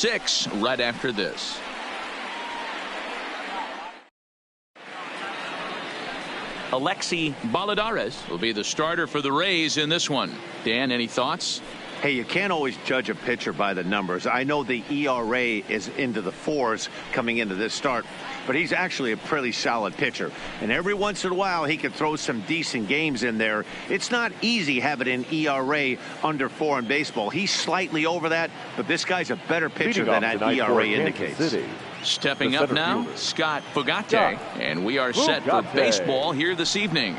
6 right after this. Alexi Balladares will be the starter for the Rays in this one. Dan, any thoughts? Hey, you can't always judge a pitcher by the numbers. I know the ERA is into the 4s coming into this start, but he's actually a pretty solid pitcher. And every once in a while, he can throw some decent games in there. It's not easy having an ERA under 4 in baseball. He's slightly over that, but this guy's a better pitcher than that ERA indicates. Stepping up now, Scott Fugate, and we are set for baseball here this evening.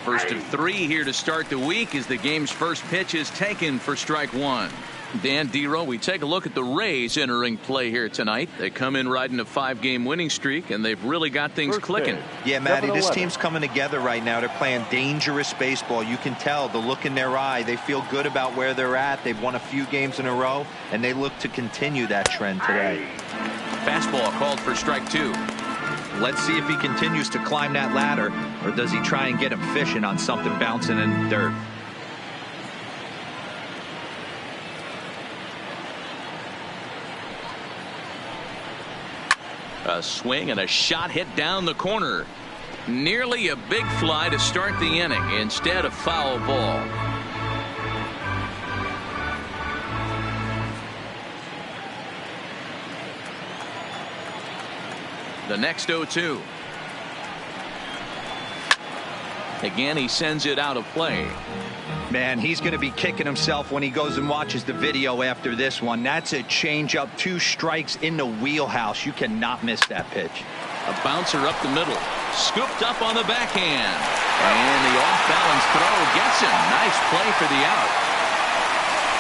First of 3 here to start the week as the game's first pitch is taken for strike 1. Dan Dero, we take a look at the Rays entering play here tonight. They come in riding a 5-game winning streak, and they've really got things clicking. Yeah, Matty, this team's coming together right now. They're playing dangerous baseball. You can tell the look in their eye. They feel good about where they're at. They've won a few games in a row, and they look to continue that trend today. Fastball called for strike 2. Let's see if he continues to climb that ladder, or does he try and get him fishing on something bouncing in the dirt. A swing and a shot hit down the corner. Nearly a big fly to start the inning. Instead, a foul ball. The next 0-2. Again, he sends it out of play. Man, he's going to be kicking himself when he goes and watches the video after this one. That's a changeup, 2 strikes in the wheelhouse. You cannot miss that pitch. A bouncer up the middle, scooped up on the backhand, and the off-balance throw gets him. Nice play for the out.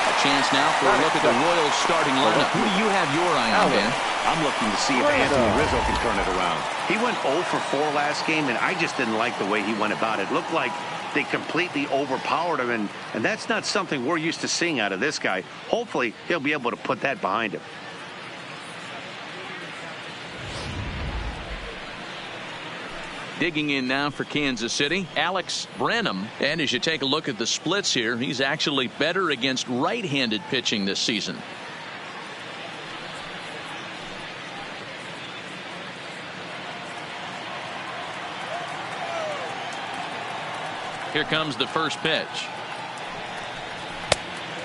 A chance now for a look at the Royals starting lineup. Who do you have your eye on, Dan? I'm looking to see if Anthony Rizzo can turn it around. He went 0 for 4 last game, and I just didn't like the way he went about it. Looked like they completely overpowered him, and that's not something we're used to seeing out of this guy. Hopefully, he'll be able to put that behind him. Digging in now for Kansas City, Alex Branham. And as you take a look at the splits here, he's actually better against right-handed pitching this season. Here comes the first pitch.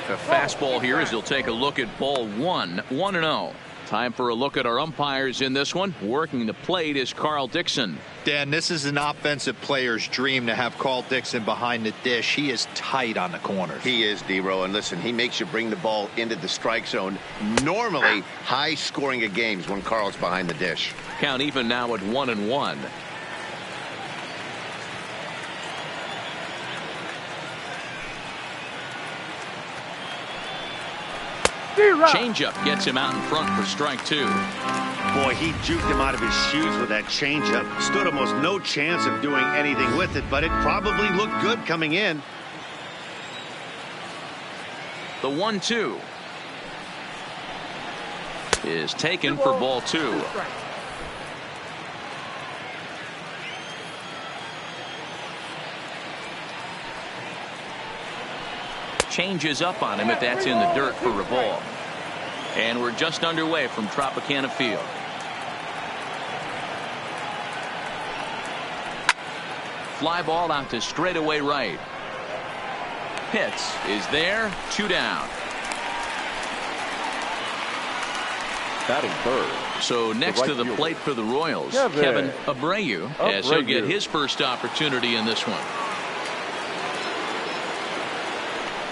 A fastball here as he'll take a look at ball 1, 1-0. Time for a look at our umpires in this one. Working the plate is Carl Dixon. Dan, this is an offensive player's dream to have Carl Dixon behind the dish. He is tight on the corners. He is, Dero, and listen, he makes you bring the ball into the strike zone. Normally, high scoring of games when Carl's behind the dish. Count even now at 1-1. Changeup gets him out in front for strike 2. Boy, he juked him out of his shoes with that changeup. Stood almost no chance of doing anything with it, but it probably looked good coming in. The 1-2 is taken for ball 2. Changes up on him if that's in the dirt for a ball. And we're just underway from Tropicana Field. Fly ball out to straightaway right. Pitts is there, 2 down. Batting third. So next to the plate for the Royals, Kevin Abreu, as he'll get his first opportunity in this one.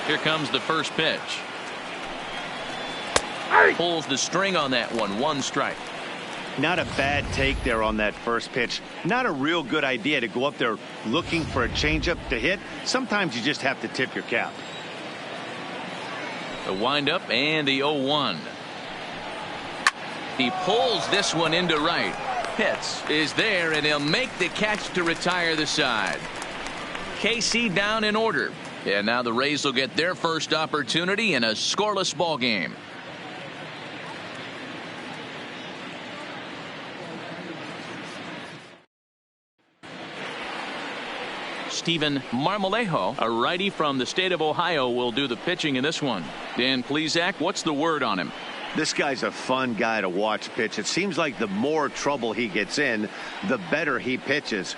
Here comes the first pitch. Pulls the string on that one. 1 strike. Not a bad take there on that first pitch. Not a real good idea to go up there looking for a changeup to hit. Sometimes you just have to tip your cap. The windup and the 0-1. He pulls this one into right. Pitts is there, and he'll make the catch to retire the side. KC down in order. And now the Rays will get their first opportunity in a scoreless ball game. Steven Marmolejo, a righty from the state of Ohio, will do the pitching in this one. Dan Plesac, what's the word on him? This guy's a fun guy to watch pitch. It seems like the more trouble he gets in, the better he pitches.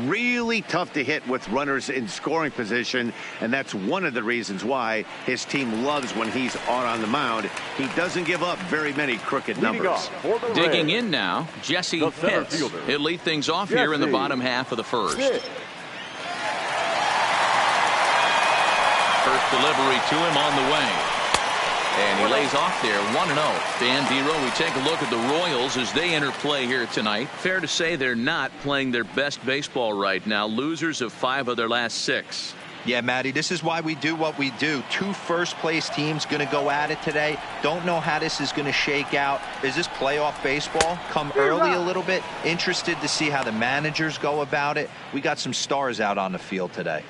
Really tough to hit with runners in scoring position, and that's one of the reasons why his team loves when he's on the mound. He doesn't give up very many crooked numbers. Digging in now, Jesse Pitts. He'll lead things off here in the bottom half of the first. First delivery to him on the way. And he lays off there 1-0. Dan Dero, we take a look at the Royals as they enter play here tonight. Fair to say they're not playing their best baseball right now. Losers of 5 of their last 6. Yeah, Matty, this is why we do what we do. 2 first-place teams going to go at it today. Don't know how this is going to shake out. Is this playoff baseball? Come early a little bit. Interested to see how the managers go about it. We got some stars out on the field today.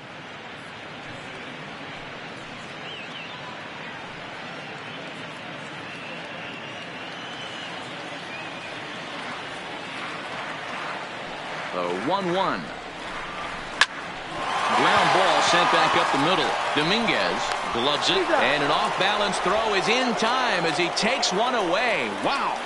The 1-1. Ground ball sent back up the middle. Dominguez gloves it, and an off-balance throw is in time as he takes one away. Wow.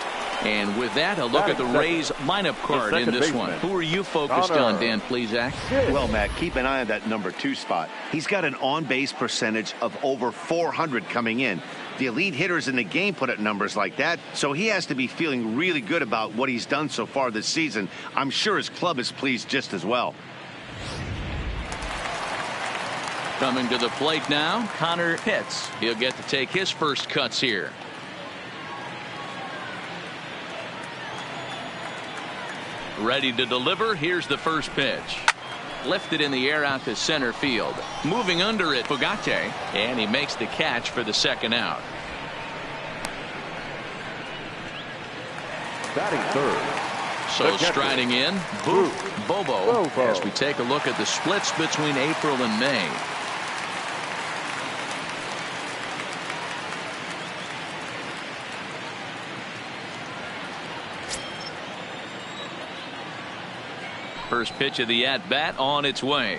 And with that, a look at the Rays lineup card in this one. Who are you focused on, Dan Plesac? Well, Matt, keep an eye on that number 2 spot. He's got an on-base percentage of over 400 coming in. The elite hitters in the game put up numbers like that, so he has to be feeling really good about what he's done so far this season. I'm sure his club is pleased just as well. Coming to the plate now, Connor Pitts. He'll get to take his first cuts here. Ready to deliver. Here's the first pitch. Lifted in the air out to center field. Moving under it, Fugate, and he makes the catch for the second out. Batting third. So striding in, Bobo, as we take a look at the splits between April and May. First pitch of the at-bat on its way.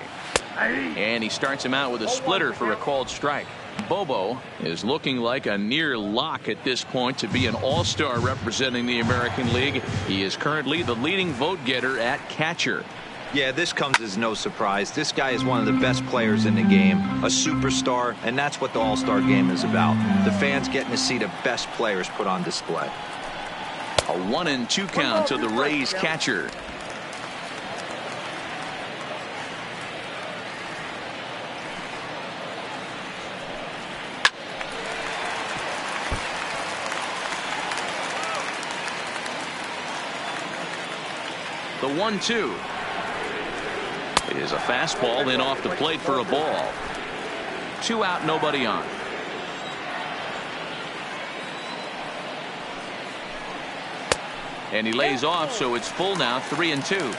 And he starts him out with a splitter for a called strike. Bobo is looking like a near lock at this point to be an all-star representing the American League. He is currently the leading vote getter at catcher. Yeah, this comes as no surprise. This guy is one of the best players in the game, a superstar, and that's what the All-Star game is about. The fans getting to see the best players put on display. A 1-2 count to the Rays catcher. The 1-2 is a fastball, then off the plate for a ball. 2 out, nobody on. And he lays off, so it's full now, 3-2.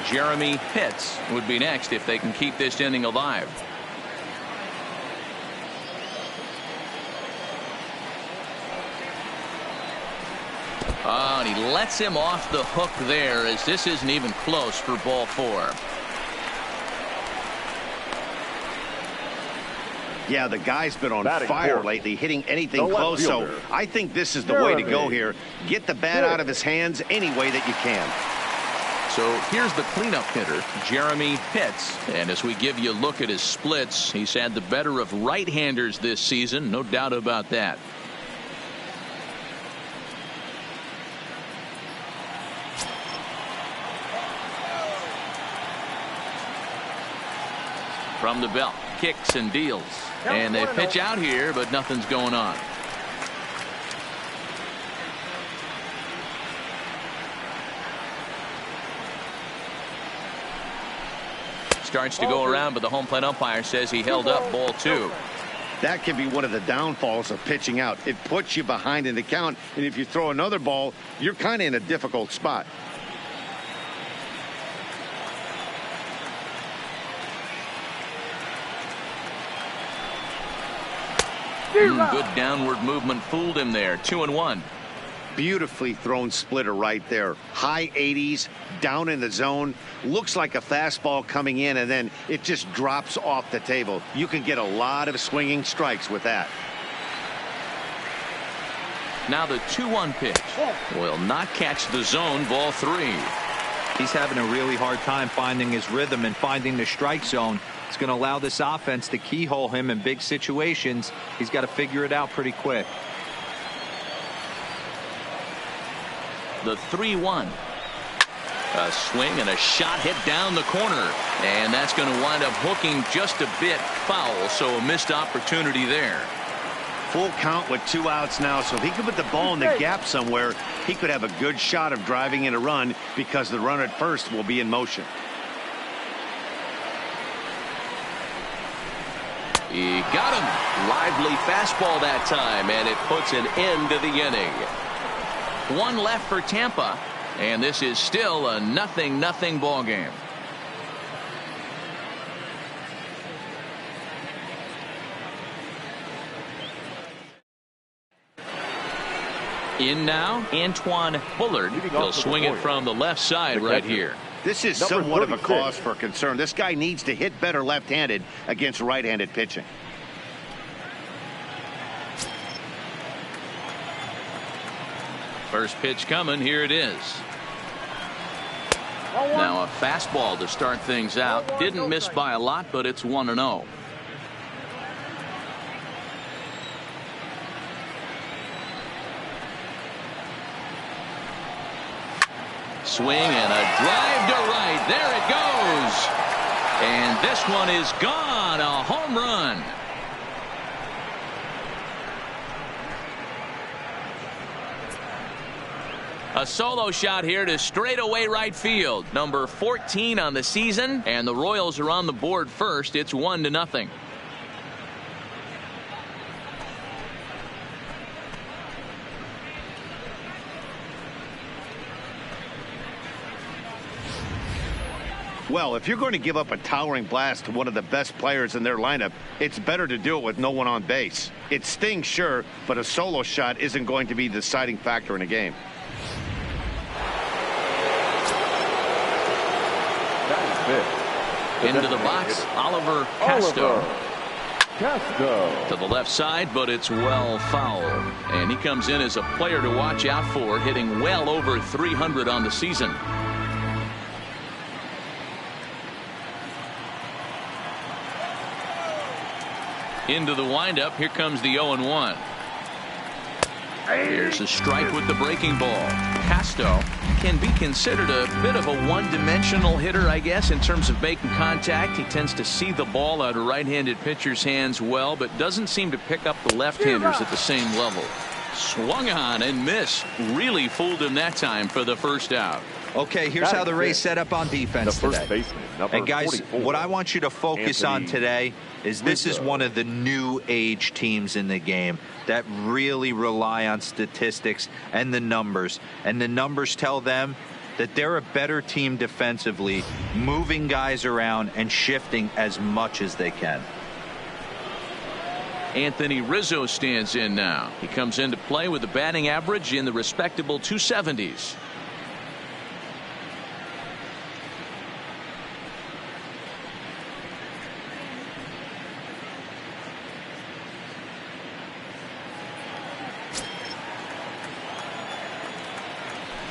Jeremy Pitts would be next if they can keep this inning alive. Oh, and he lets him off the hook there as this isn't even close for ball 4. Yeah, the guy's been on fire lately, hitting anything close, so I think this is the way to go here. Get the bat out of his hands any way that you can. So here's the cleanup hitter, Jeremy Pitts. And as we give you a look at his splits, he's had the better of right-handers this season, no doubt about that. From the belt, kicks and deals. And they pitch out here, but nothing's going on. Starts to go around, but the home plate umpire says he held up ball 2. That can be one of the downfalls of pitching out. It puts you behind in the count, and if you throw another ball, you're kind of in a difficult spot. Good downward movement fooled him there. 2-1. Beautifully thrown splitter right there. High 80s, down in the zone. Looks like a fastball coming in, and then it just drops off the table. You can get a lot of swinging strikes with that. Now the 2-1 pitch will not catch the zone. Ball 3. He's having a really hard time finding his rhythm and finding the strike zone. It's going to allow this offense to keyhole him in big situations. He's got to figure it out pretty quick. The 3-1. A swing and a shot hit down the corner, and that's going to wind up hooking just a bit foul, so a missed opportunity there. Full count with 2 outs now, so if he could put the ball in the gap somewhere, he could have a good shot of driving in a run because the runner at first will be in motion. He got him. Lively fastball that time, and it puts an end to the inning. 1 left for Tampa, and this is still a 0-0 ball game. In now, Antoine Bullard. He'll swing it from the left side right here. This is somewhat of a cause for concern. This guy needs to hit better left-handed against right-handed pitching. First pitch coming. Here it is. Now a fastball to start things out. Didn't miss by a lot, but it's 1-0. Swing and a drive to right. There it goes. And this one is gone. A home run. A solo shot here to straightaway right field. Number 14 on the season, and the Royals are on the board first. It's 1-0. Well, if you're going to give up a towering blast to one of the best players in their lineup, it's better to do it with no one on base. It stings, sure, but a solo shot isn't going to be the deciding factor in a game. Into the box, Oliver Casto. To the left side, but it's well foul. And he comes in as a player to watch out for, hitting well over 300 on the season. Into the windup. Here comes the 0-1. Here's a strike with the breaking ball. Casto can be considered a bit of a one-dimensional hitter, I guess, in terms of making contact. He tends to see the ball out of right-handed pitchers' hands well, but doesn't seem to pick up the left-handers at the same level. Swung on and missed. Really fooled him that time for the first out. Okay, here's how the Rays set up on defense today. And guys, what I want you to focus on today is this is one of the new age teams in the game that really rely on statistics and the numbers. And the numbers tell them that they're a better team defensively, moving guys around and shifting as much as they can. Anthony Rizzo stands in now. He comes into play with a batting average in the respectable 270s.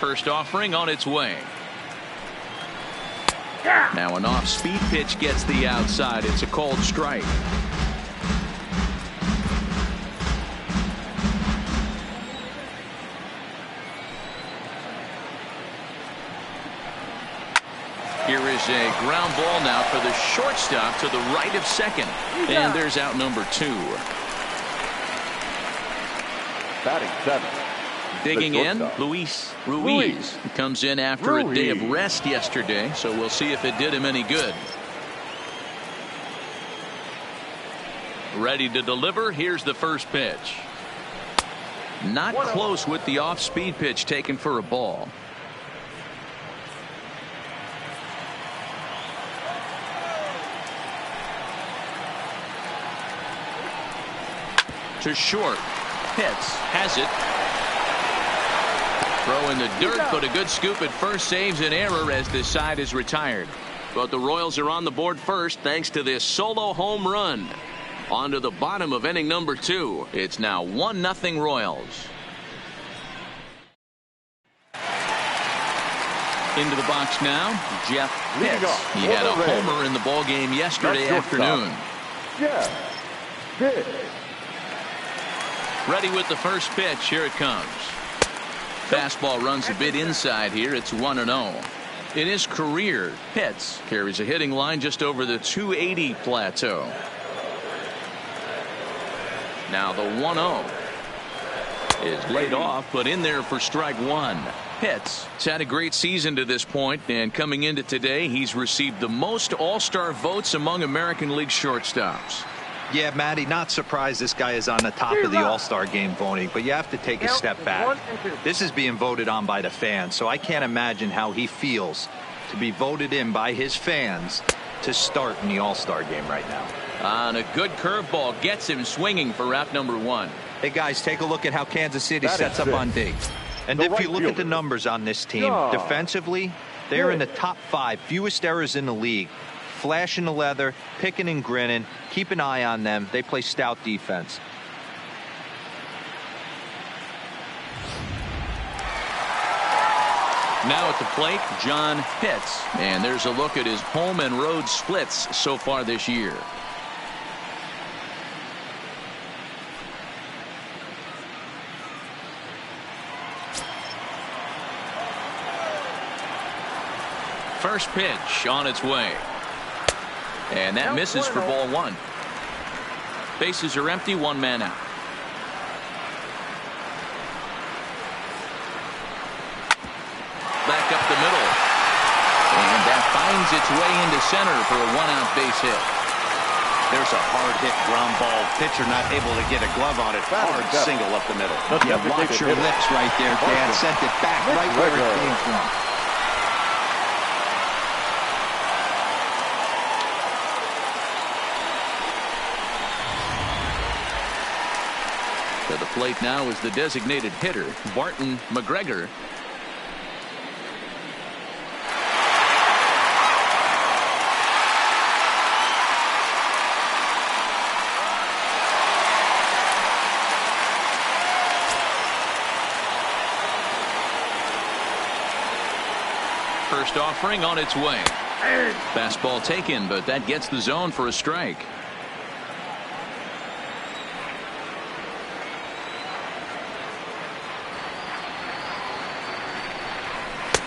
First offering on its way. Now an off-speed pitch gets the outside. It's a called strike. Here is a ground ball now for the shortstop to the right of second. And there's out number 2. Batting 7. Digging in, Luis Ruiz. He comes in after a day of rest yesterday, so we'll see if it did him any good. Ready to deliver. Here's the first pitch. Not close with the off-speed pitch taken for a ball. To short. Hits. Has it. Throw in the dirt, but a good scoop at first saves an error as this side is retired. But the Royals are on the board first thanks to this solo home run. On to the bottom of inning number 2. It's now 1-0 Royals. Into the box now, Jeff Pitts. He had a homer in the ball game yesterday afternoon. Jeff Pitts. Ready with the first pitch. Here it comes. Fastball runs a bit inside here. It's 1-0. In his career, Pitts carries a hitting line just over the 280 plateau. Now the 1-0 is laid off, but in there for strike one. Pitts has had a great season to this point, and coming into today, he's received the most All-Star votes among American League shortstops. Yeah, Matty, not surprised this guy is on the top of the All-Star game voting, but you have to take a step back. This is being voted on by the fans, so I can't imagine how he feels to be voted in by his fans to start in the All-Star game right now. On a good curveball, gets him swinging for wrap number one. Hey, guys, take a look at how Kansas City sets up on D. And if you look at the numbers on this team, defensively, they're in the top 5, fewest errors in the league. Flashing the leather, picking and grinning, keep an eye on them. They play stout defense. Now at the plate, John Pitts. And there's a look at his home and road splits so far this year. First pitch on its way. And that misses for ball one. Bases are empty, one man out. Back up the middle. And that finds its way into center for a one-out base hit. There's a hard hit ground ball. Pitcher not able to get a glove on it. Hard single up the middle. Yeah, watch your lips right there, Dad. Sent it back right where it came from. To the plate now is the designated hitter, Barton McGregor. First offering on its way. Fastball taken, but that gets the zone for a strike.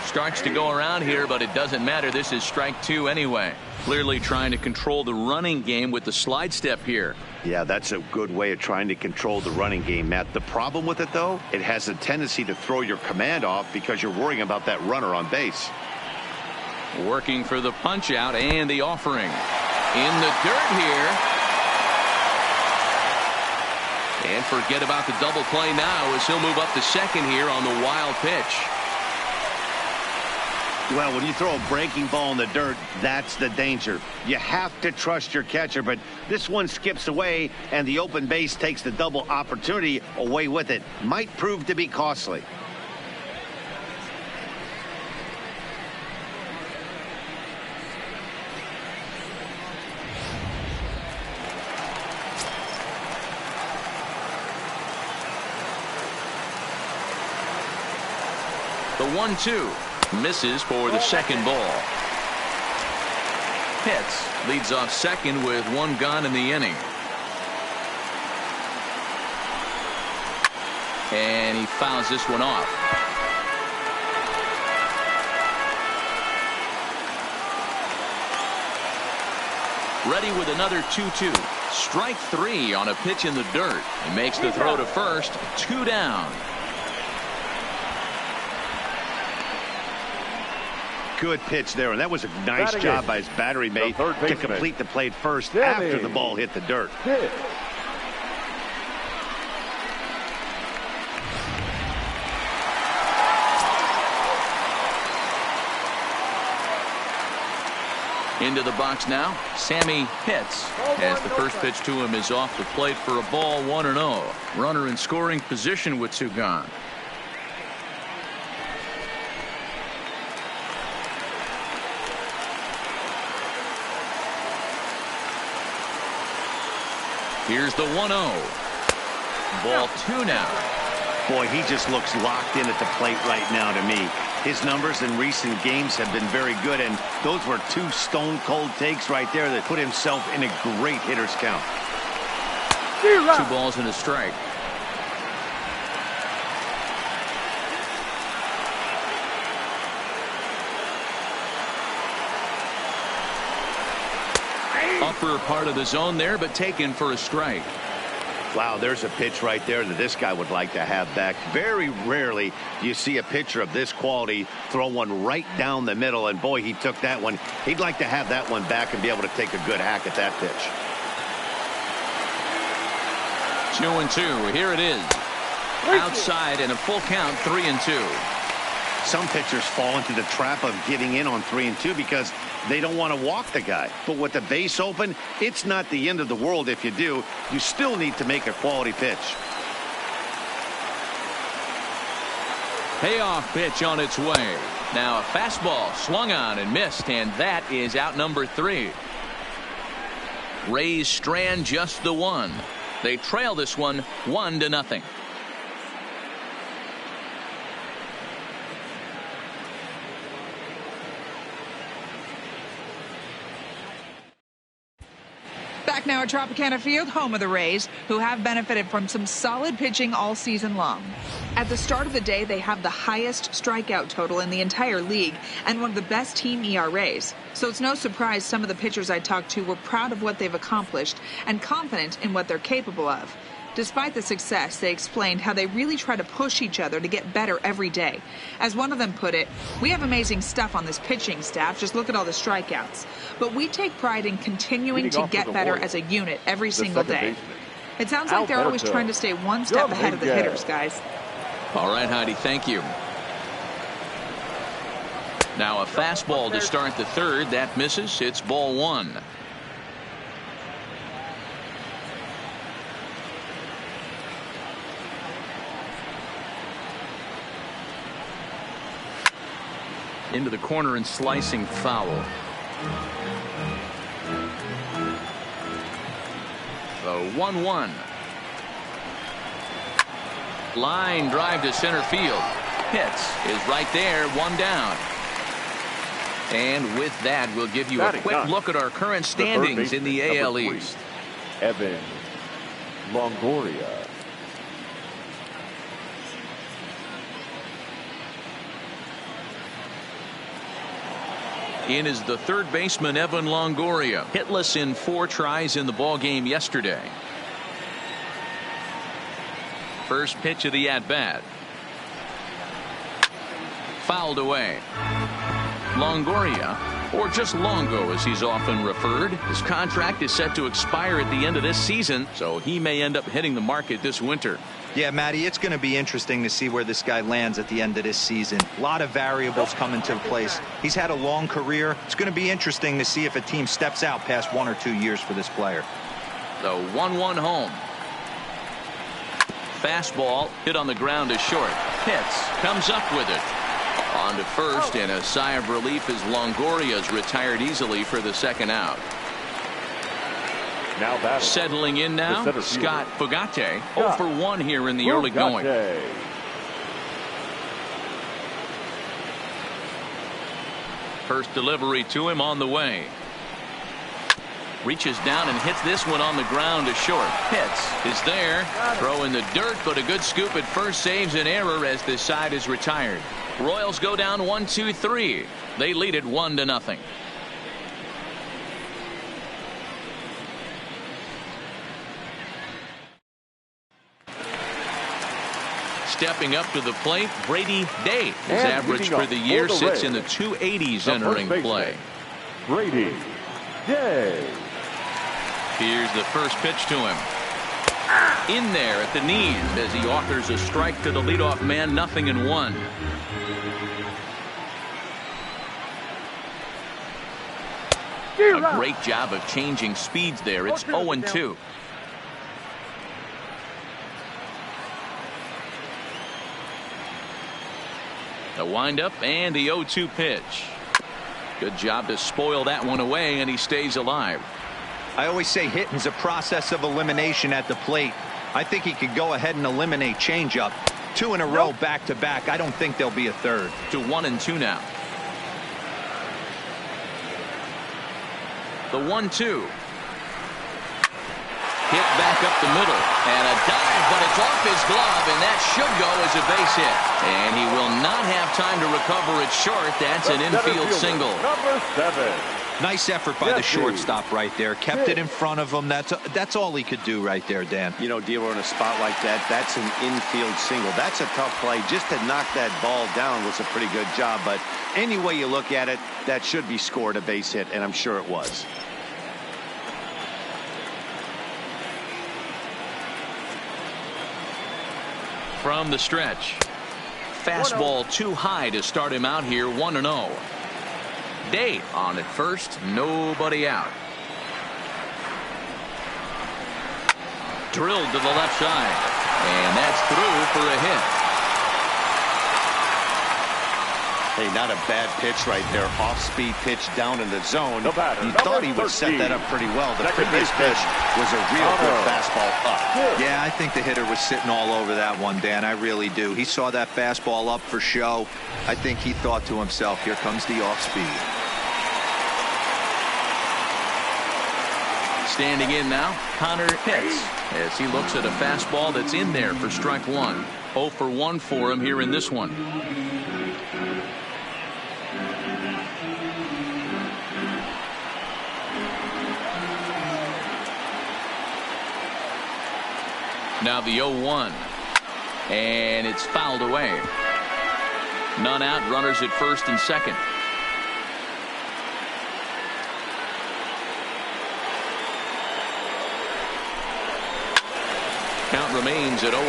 Strikes to go around here, but it doesn't matter. This is strike two anyway. Clearly trying to control the running game with the slide step here. Yeah, that's a good way of trying to control the running game, Matt. The problem with it, though, it has a tendency to throw your command off because you're worrying about that runner on base. Working for the punch out and the offering. In the dirt here. And forget about the double play now as he'll move up to second here on the wild pitch. Well, when you throw a breaking ball in the dirt, that's the danger. You have to trust your catcher, but this one skips away, and the open base takes the double opportunity away with it. Might prove to be costly. The 1-2. Misses for the second ball. Pitts leads off second with one gone in the inning. And he fouls this one off. Ready with another 2-2. Strike three on a pitch in the dirt. He makes the throw to first. 2 down. Good pitch there, and that was a nice job by his battery mate to complete the play first after the ball hit the dirt. Into the box now, Sammy Pitts, as the first pitch to him is off the plate for a ball, 1-0. Runner in scoring position with 2 gone. Here's the 1-0. Ball 2 now. Boy, he just looks locked in at the plate right now to me. His numbers in recent games have been very good, and those were two stone-cold takes right there that put himself in a great hitter's count. 2 balls and a strike. Upper part of the zone there, but taken for a strike. Wow, there's a pitch right there that this guy would like to have back. Very rarely do you see a pitcher of this quality throw one right down the middle, and boy, he took that one. He'd like to have that one back and be able to take a good hack at that pitch. 2-2. Here it is. Outside and a full count, 3-2. Some pitchers fall into the trap of giving in on 3-2 because they don't want to walk the guy. But with the base open, it's not the end of the world if you do. You still need to make a quality pitch. Payoff pitch on its way. Now a fastball swung on and missed, and that is out number 3. Rays strand just the one. They trail this one 1-0. Back now at Tropicana Field, home of the Rays, who have benefited from some solid pitching all season long. At the start of the day, they have the highest strikeout total in the entire league and one of the best team ERAs. So it's no surprise some of the pitchers I talked to were proud of what they've accomplished and confident in what they're capable of. Despite the success, they explained how they really try to push each other to get better every day. As one of them put it, "We have amazing stuff on this pitching staff, just look at all the strikeouts. But we take pride in continuing to get better as a unit every single day." It sounds like they're always trying to stay one step ahead of the hitters, guys. All right, Heidi, thank you. Now a fastball to start the third. That misses. It's ball 1. Into the corner and slicing foul. The 1-1. Line drive to center field. Pitts is right there, 1 down. And with that, we'll give you a quick look at our current standings in the AL East. Evan Longoria. In is the third baseman, Evan Longoria. Hitless in 4 tries in the ball game yesterday. First pitch of the at-bat. Fouled away. Longoria, or just Longo as he's often referred, his contract is set to expire at the end of this season, so he may end up hitting the market this winter. Yeah, Matty, it's going to be interesting to see where this guy lands at the end of this season. A lot of variables come into place. He's had a long career. It's going to be interesting to see if a team steps out past 1 or 2 years for this player. The 1-1 home. Fastball hit on the ground to short. Pitts comes up with it. On to first, and a sigh of relief as Longoria's retired easily for the second out. Now settling in now, Scott Fogate, 0 for 1 here in the early going. First delivery to him on the way. Reaches down and hits this one on the ground to short. Pitts is there. Throw in the dirt, but a good scoop at first saves an error as this side is retired. Royals go down 1-2-3. They lead it 1-0. Stepping up to the plate, Brady Day. His average for the year sits in the 280s entering play. Brady Day. Here's the first pitch to him. In there at the knees as he offers a strike to the leadoff man, 0-1. A great job of changing speeds there. It's 0-2. The windup and the 0-2 pitch. Good job to spoil that one away, and he stays alive. I always say hitting is a process of elimination at the plate. I think he could go ahead and eliminate changeup. 2 in a row back-to-back. I don't think there'll be a third. To 1-2 now. The 1-2. Hit back up the middle. And a dive, but it's off his glove, and that should go as a base hit. And he will not have time to recover it short. That's an infield single. Number 7. Nice effort by the shortstop right there. Kept it in front of him. That's all he could do right there, Dan. You know, Dero, in a spot like that, that's an infield single. That's a tough play. Just to knock that ball down was a pretty good job. But any way you look at it, that should be scored a base hit, and I'm sure it was. From the stretch. Fastball too high to start him out here, 1-0. Day on at first, nobody out. Drilled to the left side, and that's through for a hit. Hey, not a bad pitch right there. Off-speed pitch down in the zone. You thought he would set that up pretty well. The previous pitch was a real good fastball up. Yeah, I think the hitter was sitting all over that one, Dan. I really do. He saw that fastball up for show. I think he thought to himself, here comes the off-speed. Standing in now, Connor Pitts, as he looks at a fastball that's in there for strike 1. 0 for 1 for him here in this one. Now the 0-1, and it's fouled away. None out, runners at first and second. Count remains at 0-2.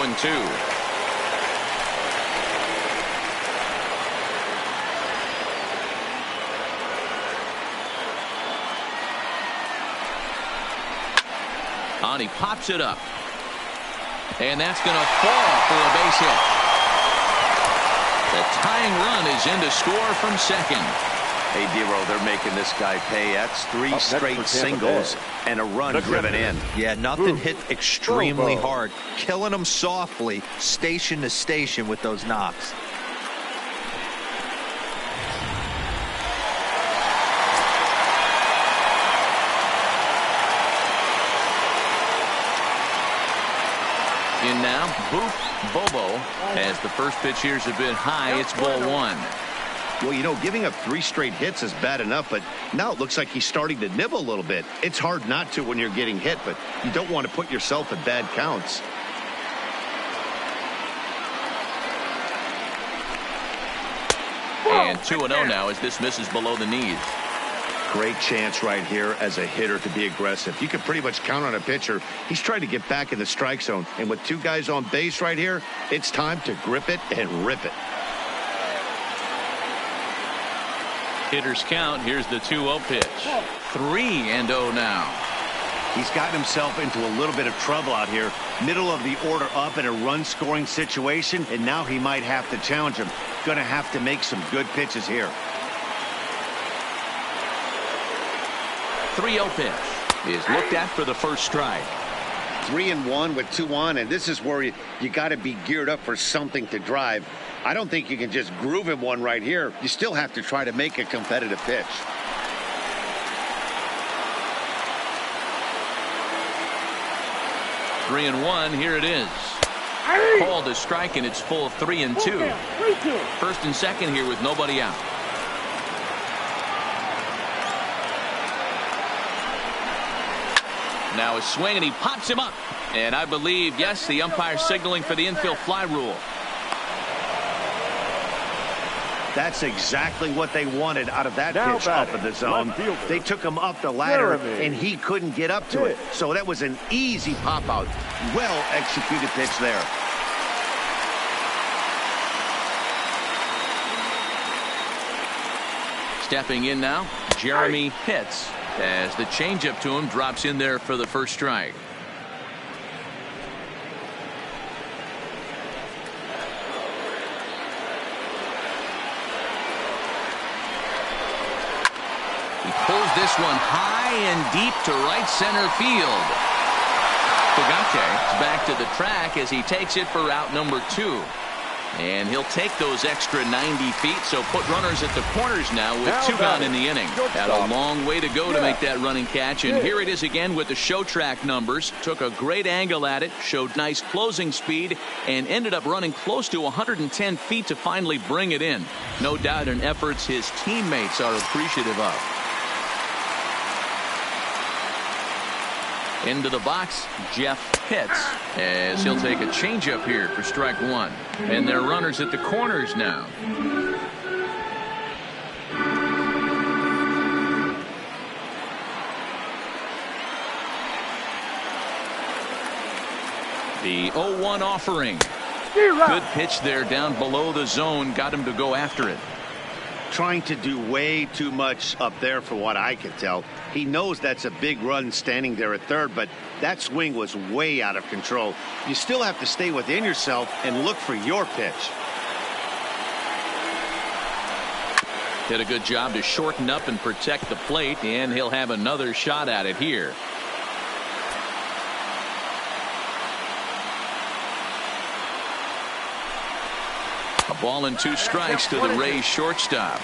On, he pops it up. And that's going to fall for a base hit. The tying run is in to score from second. Hey, Dero, they're making this guy pay. That's 3 straight singles and a run driven in. Yeah, nothing hit extremely hard. Killing them softly, station to station with those knocks. In now, Booth Bobo, as the first pitch here's a bit high. It's ball 1. Well, you know, giving up 3 straight hits is bad enough, but now it looks like he's starting to nibble a little bit. It's hard not to when you're getting hit, but you don't want to put yourself in bad counts. And 2-0 now as this misses below the knees. Great chance right here as a hitter to be aggressive. You can pretty much count on a pitcher. He's trying to get back in the strike zone. And with 2 guys on base right here, it's time to grip it and rip it. Hitters count. Here's the 2-0 pitch. 3-0 now. He's gotten himself into a little bit of trouble out here. Middle of the order up in a run-scoring situation, and now he might have to challenge him. Going to have to make some good pitches here. 3-0 pitch is looked at for the first strike. 3-1 with 2 on, and this is where you got to be geared up for something to drive. I don't think you can just groove him one right here. You still have to try to make a competitive pitch. Three and 1. Here it is. Called a strike, and it's full 3-2. First and second here with nobody out. Now a swing, and he pops him up. And I believe, yes, the umpire signaling for the infield fly rule. That's exactly what they wanted out of that pitch up in the zone. They took him up the ladder, and he couldn't get up to it. So that was an easy pop-out. Well-executed pitch there. Stepping in now, Jeremy Pitts, as the changeup to him drops in there for the first strike. He pulls this one high and deep to right center field. Fugate is back to the track as he takes it for out number 2. And he'll take those extra 90 feet, so put runners at the corners now with two gone in the inning. Had a long way to go to make that running catch, and here it is again with the show track numbers. Took a great angle at it, showed nice closing speed, and ended up running close to 110 feet to finally bring it in. No doubt in efforts his teammates are appreciative of. Into the box, Jeff Pitts, as he'll take a changeup here for strike one. And they're runners at the corners now. The 0-1 offering. Good pitch there down below the zone. Got him to go after it. Trying to do way too much up there for what I can tell. He knows that's a big run standing there at third, but that swing was way out of control. You still have to stay within yourself and look for your pitch. Did a good job to shorten up and protect the plate, and he'll have another shot at it here. A ball and two strikes to the Rays shortstop.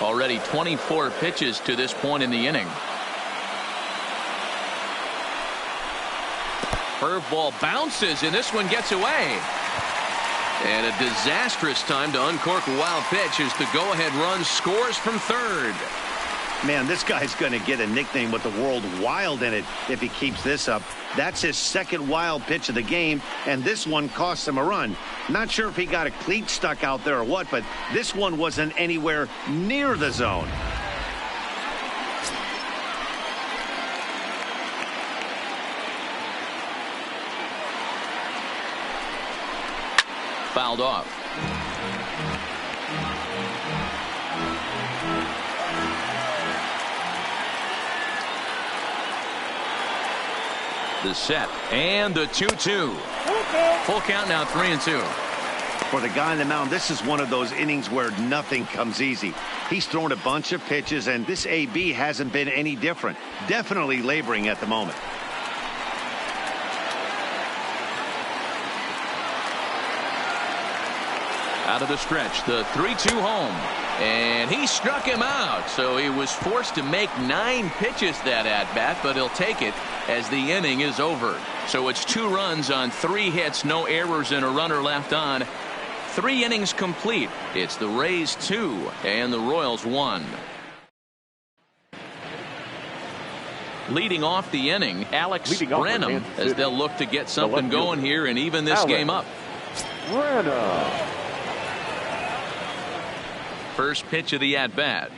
Already 24 pitches to this point in the inning. Curveball bounces, and this one gets away. And a disastrous time to uncork a wild pitch as the go-ahead run scores from third. Man, this guy's going to get a nickname with the word wild in it if he keeps this up. That's his second wild pitch of the game, and this one cost him a run. Not sure if he got a cleat stuck out there or what, but this one wasn't anywhere near the zone. Fouled off. The set and the 2-2. Full count now, 3-2. For the guy on the mound, this is one of those innings where nothing comes easy. He's thrown a bunch of pitches, and this AB hasn't been any different. Definitely laboring at the moment. Out of the stretch, the 3-2 home, and he struck him out, so he was forced to make 9 pitches that at bat, but he'll take it as the inning is over. So it's 2 runs on 3 hits, no errors, and a runner left on. 3 innings complete. It's the Rays 2 and the Royals 1. Leading off the inning, Alex Branham, as they'll look to get something going here and even this game up. Branham. First pitch of the at-bat.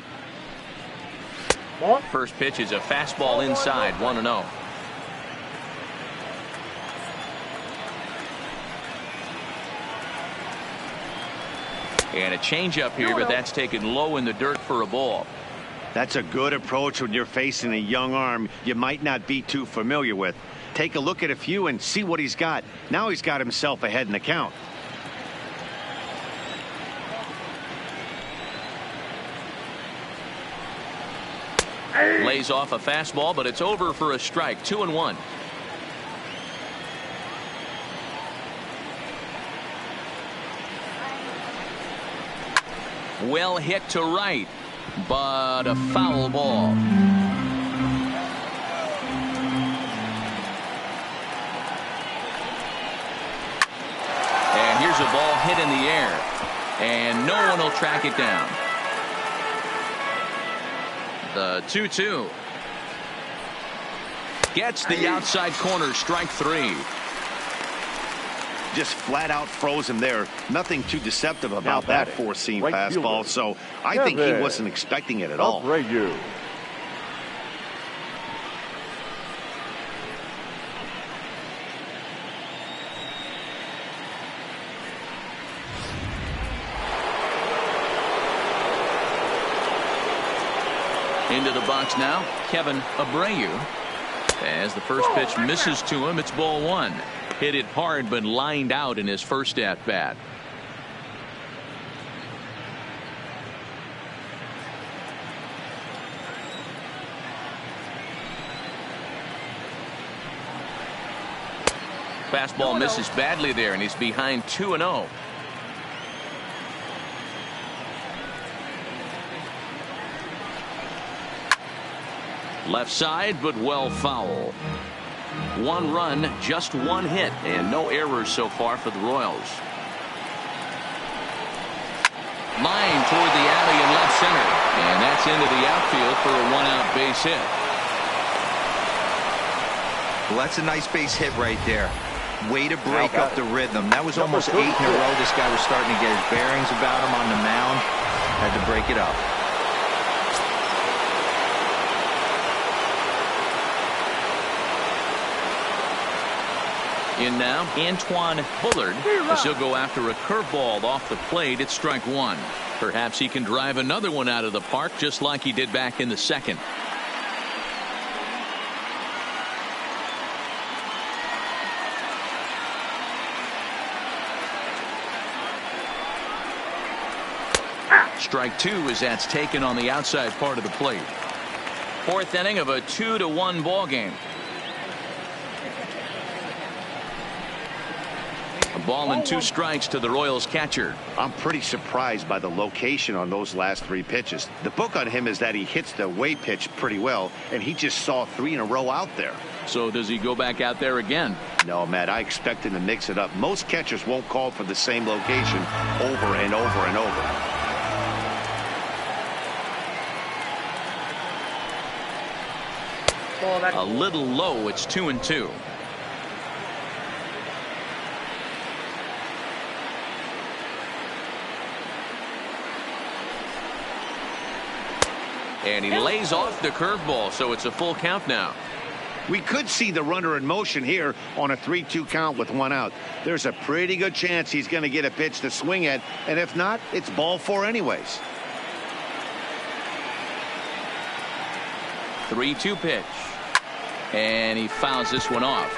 First pitch is a fastball inside, 1-0. And a changeup here, but that's taken low in the dirt for a ball. That's a good approach when you're facing a young arm you might not be too familiar with. Take a look at a few and see what he's got. Now he's got himself ahead in the count. Lays off a fastball, but it's over for a strike. 2-1. Well hit to right, but a foul ball. And here's a ball hit in the air, and no one will track it down. The 2-2 gets the outside corner, strike 3. Just flat out froze him there. Nothing too deceptive about that four-seam fastball, so I think he wasn't expecting it at all. Into the box now, Kevin Abreu. As the first pitch misses to him, it's ball 1. Hit it hard, but lined out in his first at bat. Fastball misses badly there, and he's behind 2-0. Left side, but well foul. 1 run, just 1 hit, and no errors so far for the Royals. Line toward the alley in left center, and that's into the outfield for a 1-out base hit. Well, that's a nice base hit right there. Way to break up the rhythm. That was almost 8 in a row. This guy was starting to get his bearings about him on the mound. Had to break it up. In now, Antoine Bullard, as he'll go after a curveball off the plate at strike 1. Perhaps he can drive another one out of the park just like he did back in the second. Strike 2 as that's taken on the outside part of the plate. 4th inning of a 2-1 ball game. A ball and 2 strikes to the Royals catcher. I'm pretty surprised by the location on those last 3 pitches. The book on him is that he hits the away pitch pretty well, and he just saw 3 in a row out there. So does he go back out there again? No, Matt, I expect him to mix it up. Most catchers won't call for the same location over and over and over. A little low. It's 2-2. And he lays off the curveball, so it's a full count now. We could see the runner in motion here on a 3-2 count with 1 out. There's a pretty good chance he's going to get a pitch to swing at, and if not, it's ball 4 anyways. 3-2 pitch. And he fouls this one off.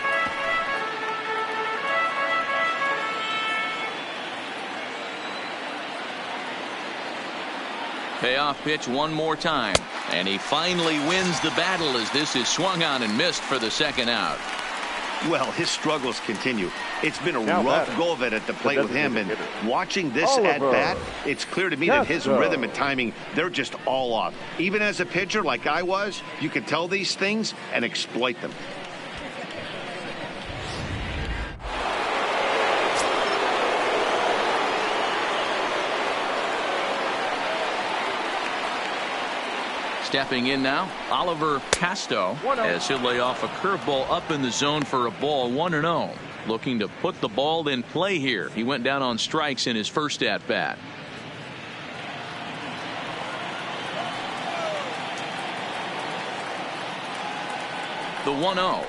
Payoff pitch one more time. And he finally wins the battle as this is swung on and missed for the 2nd out. Well, his struggles continue. It's been a rough go of it at the plate with him, and watching this at-bat, it's clear to me that his rhythm and timing, they're just all off. Even as a pitcher like I was, you can tell these things and exploit them. Stepping in now, Oliver Casto, as he'll lay off a curveball up in the zone for a ball. 1-0. Looking to put the ball in play here. He went down on strikes in his first at bat. The 1-0.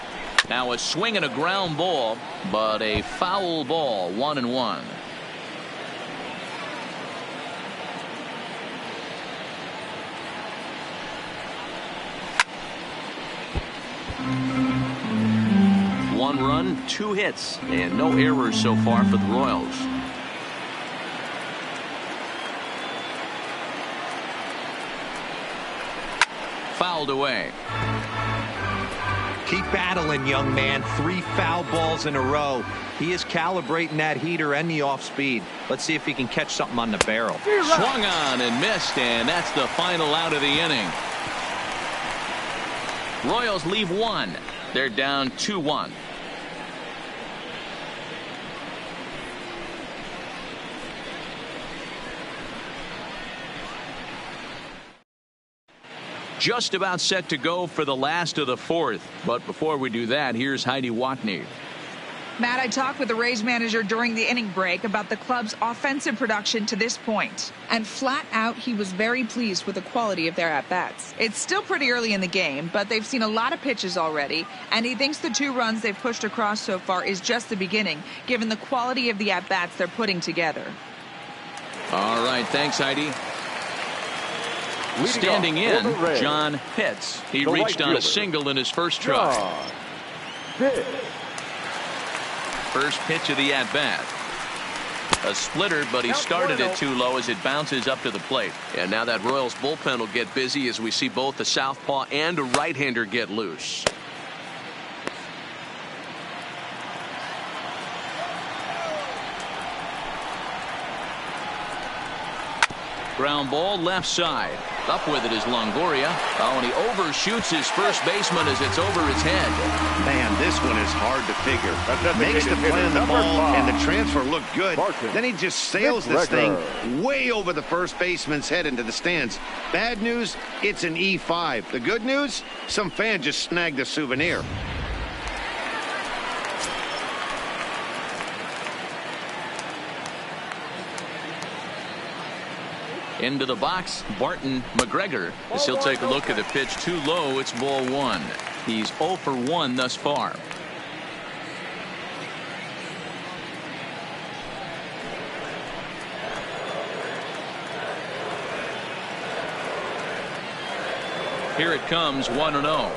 Now a swing and a ground ball, but a foul ball. 1-1. One run, 2 hits, and no errors so far for the Royals. Fouled away. Keep battling, young man. 3 foul balls in a row. He is calibrating that heater and the off speed. Let's see if he can catch something on the barrel. Swung on and missed, and that's the final out of the inning. Royals leave 1. They're down 2-1. Just about set to go for the last of the 4th. But before we do that, here's Heidi Watney. Matt, I talked with the Rays manager during the inning break about the club's offensive production to this point. And flat out, he was very pleased with the quality of their at-bats. It's still pretty early in the game, but they've seen a lot of pitches already. And he thinks the 2 runs they've pushed across so far is just the beginning, given the quality of the at-bats they're putting together. All right, thanks, Heidi. Standing in, John Pitts. He reached on a single in his first try. First pitch of the at-bat. A splitter, but he started it too low as it bounces up to the plate. And now that Royals bullpen will get busy as we see both the southpaw and a right-hander get loose. Ground ball left side. Up with it is Longoria. Oh, and he overshoots his first baseman as it's over his head. Man, this one is hard to figure. Makes the play on the ball, and the transfer looked good. Then he just sails this thing way over the first baseman's head into the stands. Bad news, it's an E5. The good news, some fan just snagged a souvenir. Into the box, Barton McGregor, as he'll take a look at a pitch too low. It's ball 1. He's 0 for 1 thus far. Here it comes, 1-0.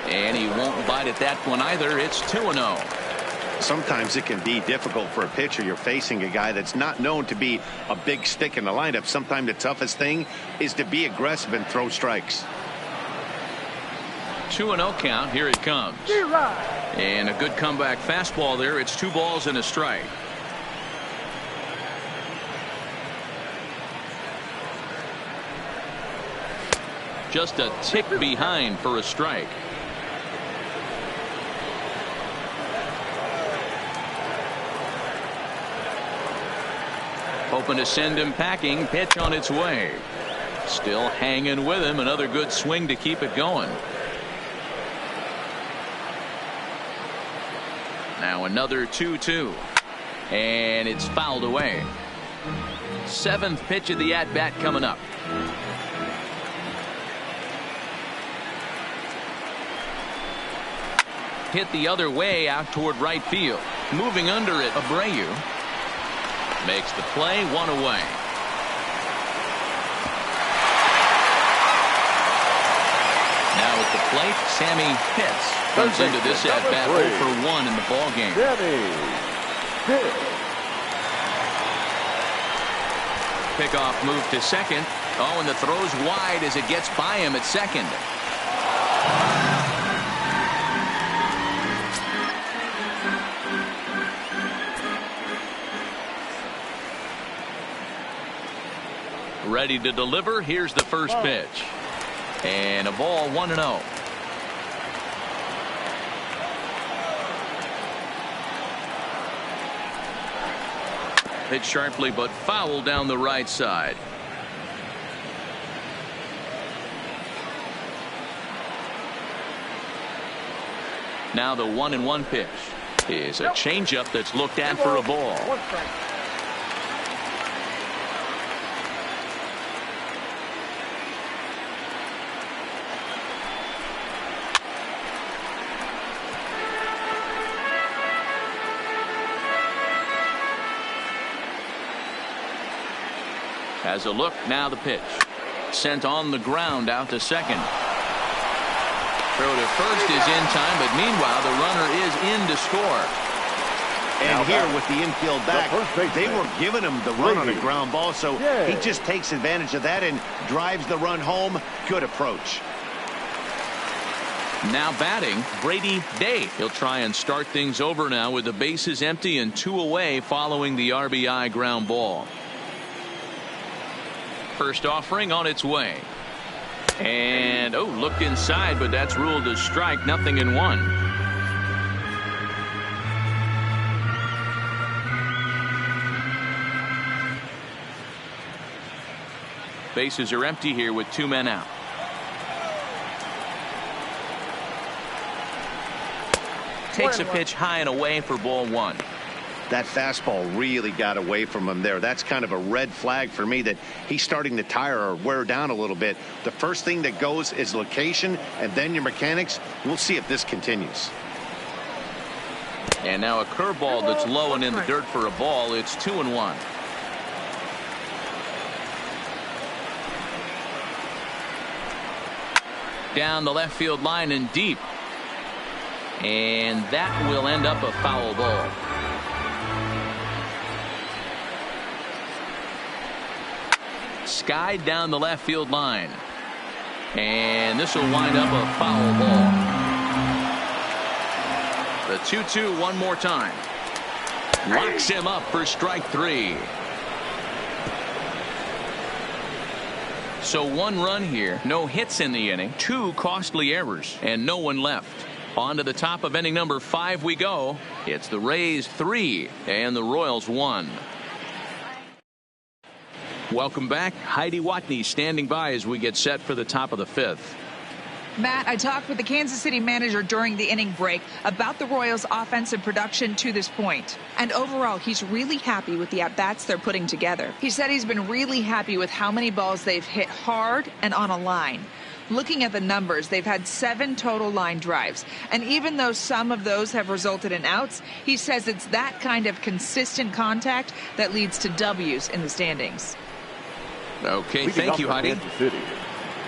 And he won't bite at that one either. It's 2-0. Sometimes it can be difficult for a pitcher. You're facing a guy that's not known to be a big stick in the lineup. Sometimes the toughest thing is to be aggressive and throw strikes. 2-0 count. Here it comes. And a good comeback fastball there. It's 2 balls and a strike. Just a tick behind for a strike. Hoping to send him packing. Pitch on its way. Still hanging with him. Another good swing to keep it going. Now another 2-2. And it's fouled away. 7th pitch of the at-bat coming up. Hit the other way out toward right field. Moving under it, Abreu. Makes the play, 1 away. Now at the plate, Sammy Pitts comes into this at bat 0 for 1 in the ball game. Pickoff move to second. Oh, and the throw's wide as it gets by him at second. Ready to deliver. Here's the first pitch. And a ball, 1-0. Hit sharply but foul down the right side. Now the 1-1 pitch is a changeup that's looked at for a ball. Has a look. Now the pitch. Sent on the ground out to second. Throw to first is in time, but meanwhile the runner is in to score. And here with the infield back, they were giving him the run on a ground ball, so he just takes advantage of that and drives the run home. Good approach. Now batting, Brady Day. He'll try and start things over now with the bases empty and 2 away following the RBI ground ball. First offering on its way. And looked inside, but that's ruled a strike. 0-1. Bases are empty here with 2 men out. Takes a pitch high and away for ball 1. That fastball really got away from him there. That's kind of a red flag for me that he's starting to tire or wear down a little bit. The first thing that goes is location and then your mechanics. We'll see if this continues. And now a curveball that's low and in the dirt for a ball. It's 2-1. Down the left field line and deep. And that will end up a foul ball. Skied down the left field line. And this will wind up a foul ball. The 2-2 one more time. Locks him up for strike 3. So 1 run here, no hits in the inning, 2 costly errors, and no one left. On to the top of inning number 5 we go. It's the Rays 3 and the Royals 1. Welcome back. Heidi Watney standing by as we get set for the top of the 5th. Matt, I talked with the Kansas City manager during the inning break about the Royals' offensive production to this point. And overall, he's really happy with the at-bats they're putting together. He said he's been really happy with how many balls they've hit hard and on a line. Looking at the numbers, they've had 7 total line drives. And even though some of those have resulted in outs, he says it's that kind of consistent contact that leads to W's in the standings. Okay, thank you, Heidi.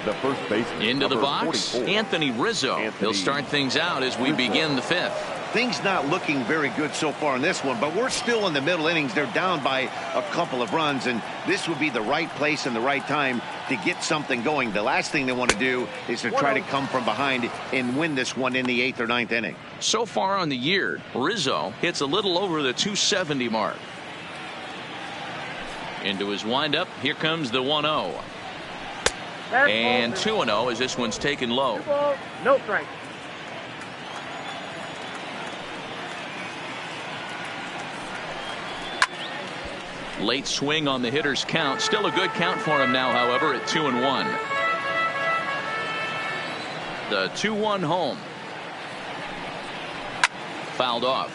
The first baseman, into the box, 44. Anthony Rizzo. He'll start things out as we begin the 5th. Things not looking very good so far in this one, but we're still in the middle innings. They're down by a couple of runs, and this would be the right place and the right time to get something going. The last thing they want to do is to try to come from behind and win this one in the 8th or 9th inning. So far on the year, Rizzo hits a little over the 270 mark. Into his windup, here comes the 1-0. And 2-0 as this one's taken low. No strike. Late swing on the hitter's count. Still a good count for him now, however, at 2-1. The 2-1 home. Fouled off.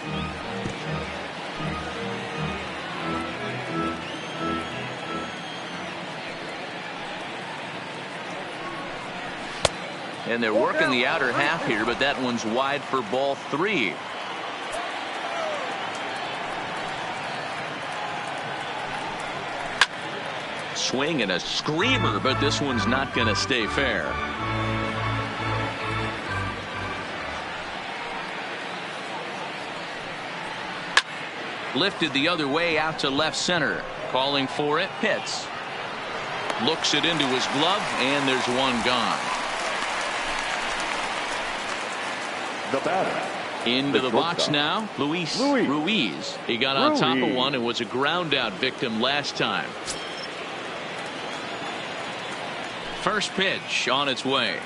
And they're working the outer half here, but that one's wide for ball 3. Swing and a screamer, but this one's not going to stay fair. Lifted the other way out to left center. Calling for it, Pitts. Looks it into his glove, and there's one gone. The batter. Into the box now, Luis Ruiz. He got on top of one and was a ground out victim last time. First pitch on its way.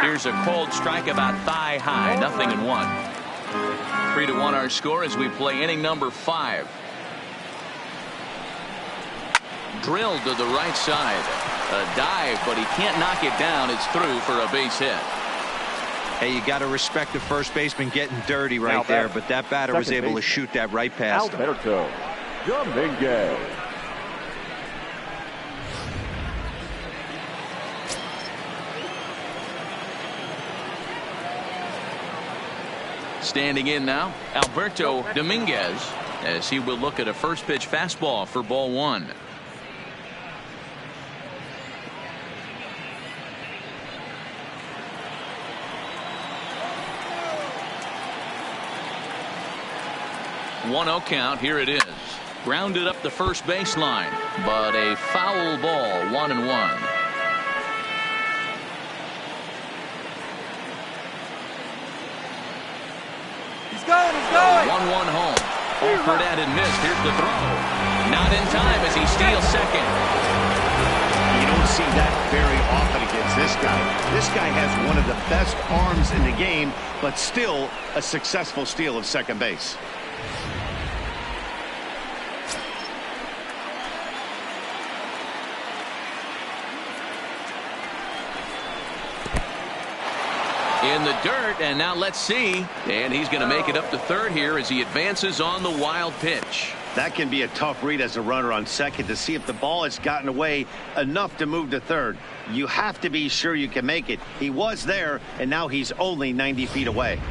Here's a cold strike about thigh high, 0-1. 3-1 our score as we play inning number 5. Drilled to the right side. A dive, but he can't knock it down. It's through for a base hit. Hey, you got to respect the first baseman getting dirty right there, but that batter was able to shoot that right past him. Alberto Dominguez. Standing in now, Alberto Dominguez, as he will look at a first pitch fastball for ball 1. One-0 count. Here it is. Grounded up the first baseline, but a foul ball. 1-1. He's going. 1-1 home. Offered at and missed. Here's the throw. Not in time as he steals second. You don't see that very often against this guy. This guy has one of the best arms in the game, but still a successful steal of second base. In the dirt, and now let's see. And he's going to make it up to third here as he advances on the wild pitch. That can be a tough read as a runner on second to see if the ball has gotten away enough to move to third. You have to be sure you can make it. He was there, and now he's only 90 feet away.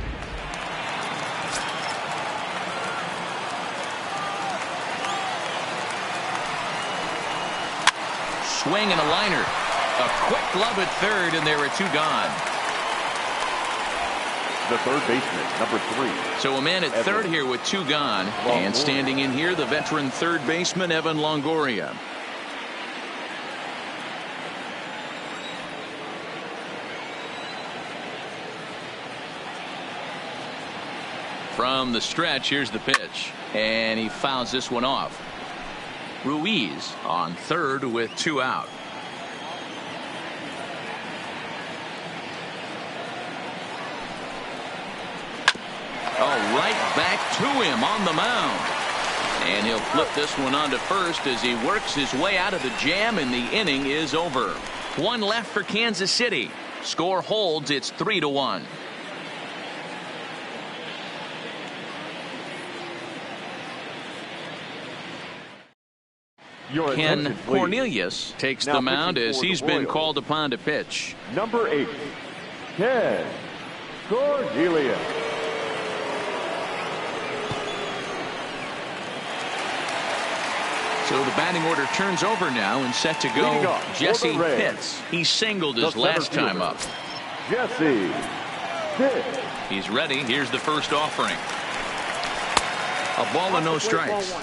Swing and a liner. A quick glove at third, and there are 2 gone. The third baseman, number 3. So a man at third here with 2 gone. And standing in here, the veteran third baseman, Evan Longoria. From the stretch, here's the pitch. And he fouls this one off. Ruiz on third with 2 out. Oh, right back to him on the mound. And he'll flip this one onto first as he works his way out of the jam, and the inning is over. 1 left for Kansas City. Score holds. It's 3-1. Ken Cornelius takes the mound as he's been called upon to pitch. Number 8, Ken Cornelius. So the batting order turns over now and set to go. Jesse Pitts. He singled his last time up. Jesse Pitts. He's ready. Here's the first offering. A ball and no strikes.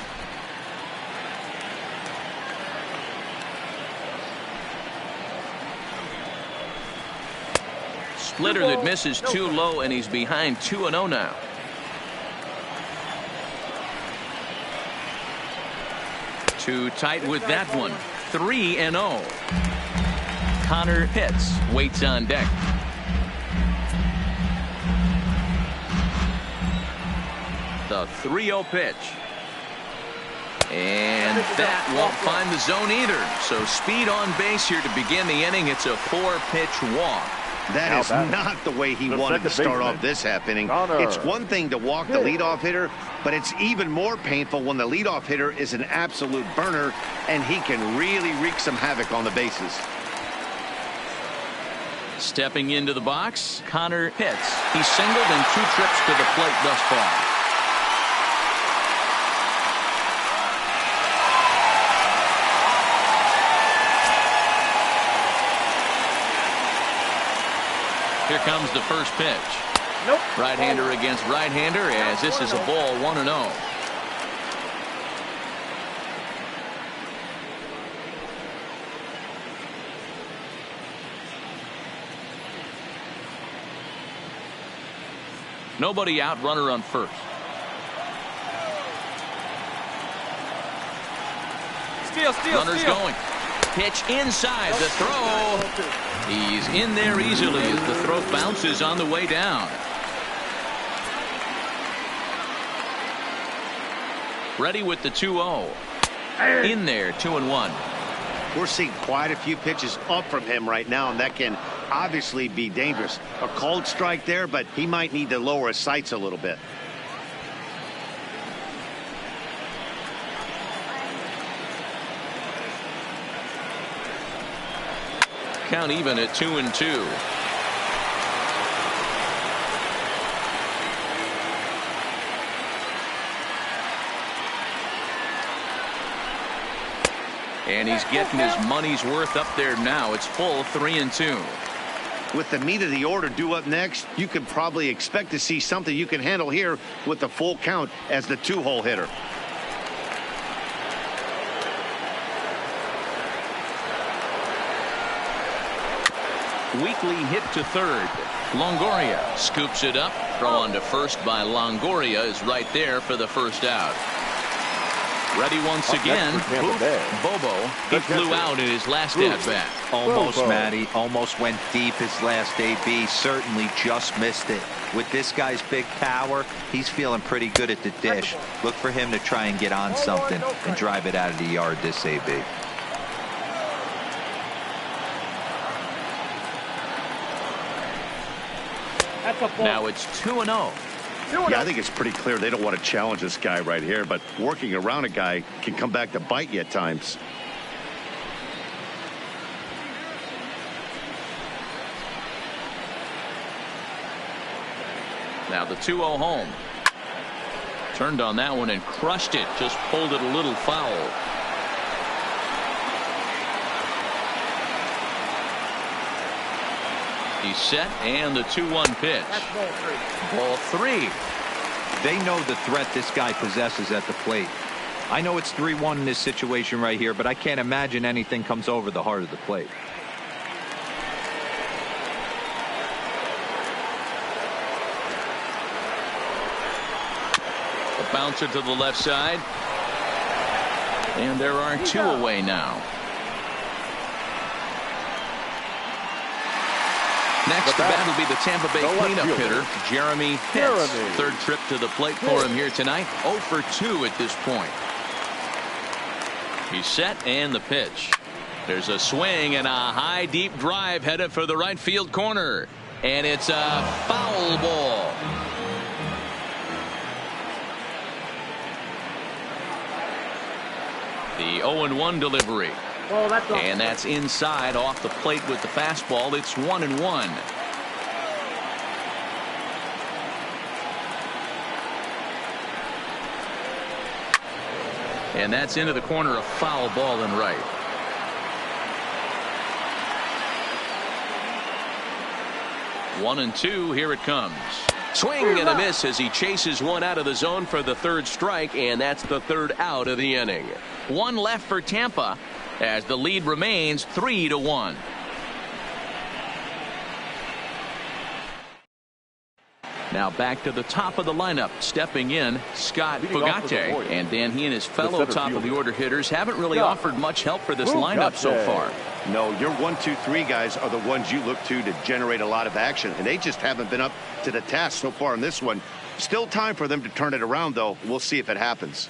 Splitter that misses too low, and he's behind 2-0 now. Too tight with that one. 3-0. Connor Pitts waits on deck. The 3-0 pitch. And that won't find the zone either. So speed on base here to begin the inning. It's a 4-pitch walk. That is not the way he wanted to start off this half inning. It's one thing to walk the leadoff hitter, but it's even more painful when the leadoff hitter is an absolute burner, and he can really wreak some havoc on the bases. Stepping into the box, Connor Pitts. He's singled in 2 trips to the plate thus far. Here comes the first pitch. Nope. Right-hander against right-hander, as this is a ball 1-0. Nobody out, runner on first. Runner's going. Pitch inside, the throw. He's in there easily as the throw bounces on the way down. Ready with the 2-0. In there, 2-1. We're seeing quite a few pitches up from him right now, and that can obviously be dangerous. A called strike there, but he might need to lower his sights a little bit. Count even at 2-2. And he's getting his money's worth up there now. It's full 3-2. With the meat of the order due up next, you can probably expect to see something you can handle here with the full count as the 2-hole hitter. Weekly hit to third. Longoria scoops it up. Throw on to first by Longoria is right there for the first out. Ready once again. Bobo. He flew out in his last at bat. Almost, Matty. Almost went deep his last AB. Certainly just missed it. With this guy's big power, he's feeling pretty good at the dish. Look for him to try and get on something and drive it out of the yard this AB. Now it's 2-0. Yeah, I think it's pretty clear they don't want to challenge this guy right here, but working around a guy can come back to bite you at times. Now the 2-0 home. Turned on that one and crushed it. Just pulled it a little foul. He's set, and the 2-1 pitch. Ball 3. They know the threat this guy possesses at the plate. I know it's 3-1 in this situation right here, but I can't imagine anything comes over the heart of the plate. A bouncer to the left side. And there are 2 away now. Next to bat will be the Tampa Bay cleanup hitter, Jeremy Pitts. Third trip to the plate for him here tonight. 0 for 2 at this point. He's set, and the pitch. There's a swing and a high deep drive headed for the right field corner. And it's a foul ball. The 0-1 delivery. And that's inside off the plate with the fastball. It's 1-1. And that's into the corner, a foul ball and right. One and two, here it comes. Swing and a miss as he chases one out of the zone for the third strike, and that's the third out of the inning. One left for Tampa as the lead remains 3-1. Now back to the top of the lineup. Stepping in, Scott Fogate. And Dan, he and his fellow top of the order hitters haven't really offered much help for this lineup so far. No, your 1, 2, 3 guys are the ones you look to generate a lot of action, and they just haven't been up to the task so far in this one. Still time for them to turn it around, though. We'll see if it happens.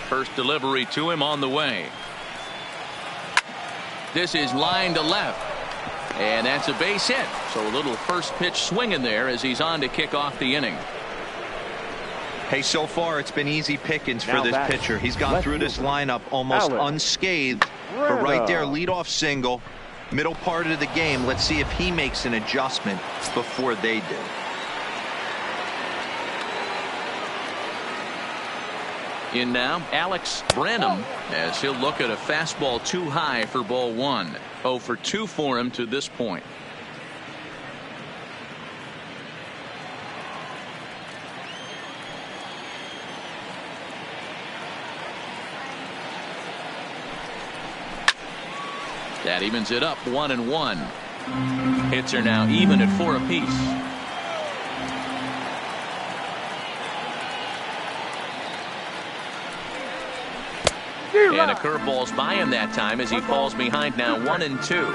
First delivery to him on the way. This is line to left. And that's a base hit. So a little first pitch swing in there as he's on to kick off the inning. Hey, so far it's been easy pickings for this pitcher. He's gone through this lineup almost unscathed. But right there, leadoff single, middle part of the game. Let's see if he makes an adjustment before they do. In now, Alex Branham, as he'll look at a fastball too high for ball one. 0 for 2 for him to this point. That evens it up 1-1. Hits are now even at 4 apiece. And a curveball's by him that time as he falls behind now 1-2.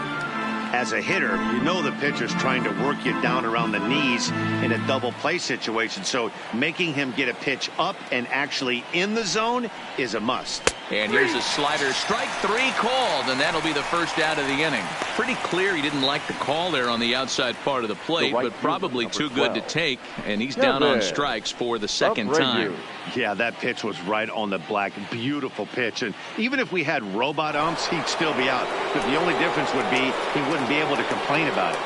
As a hitter, you know the pitcher's trying to work you down around the knees in a double play situation. So making him get a pitch up and actually in the zone is a must. And here's a slider, strike 3 called, and that'll be the first out of the inning. Pretty clear he didn't like the call there on the outside part of the plate, but probably too good to take, and he's down on strikes for the second time. Yeah, that pitch was right on the black. Beautiful pitch. And even if we had robot umps, he'd still be out. But the only difference would be he wouldn't be able to complain about it.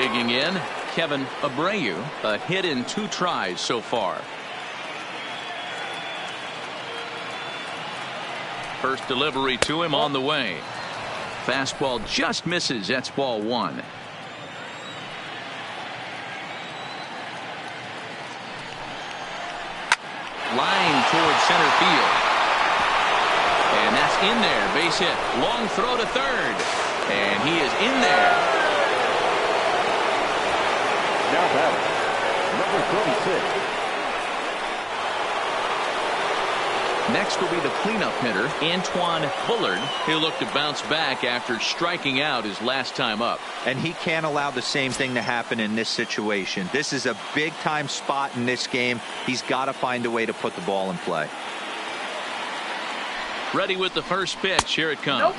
Digging in, Kevin Abreu, a hit in 2 tries so far. First delivery to him on the way. Fastball just misses. That's ball 1. Line towards center field. And that's in there. Base hit. Long throw to third. And he is in there. Now batting, number 36. Next will be the cleanup hitter, Antoine Bullard. He'll look to bounce back after striking out his last time up. And he can't allow the same thing to happen in this situation. This is a big-time spot in this game. He's got to find a way to put the ball in play. Ready with the first pitch. Here it comes.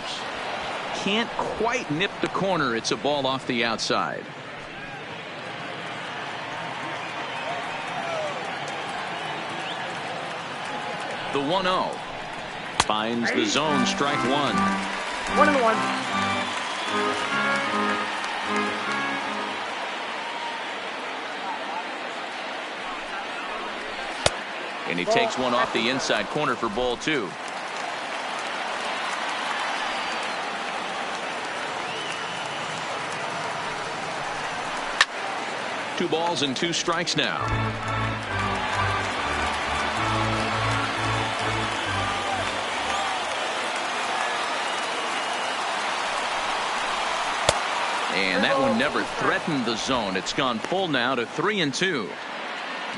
Can't quite nip the corner. It's a ball off the outside. The 1-0 finds the zone, strike 1. 1-1. And he takes one off the inside corner for ball 2. Two balls and 2 strikes now. And that one never threatened the zone. It's gone full now to 3-2.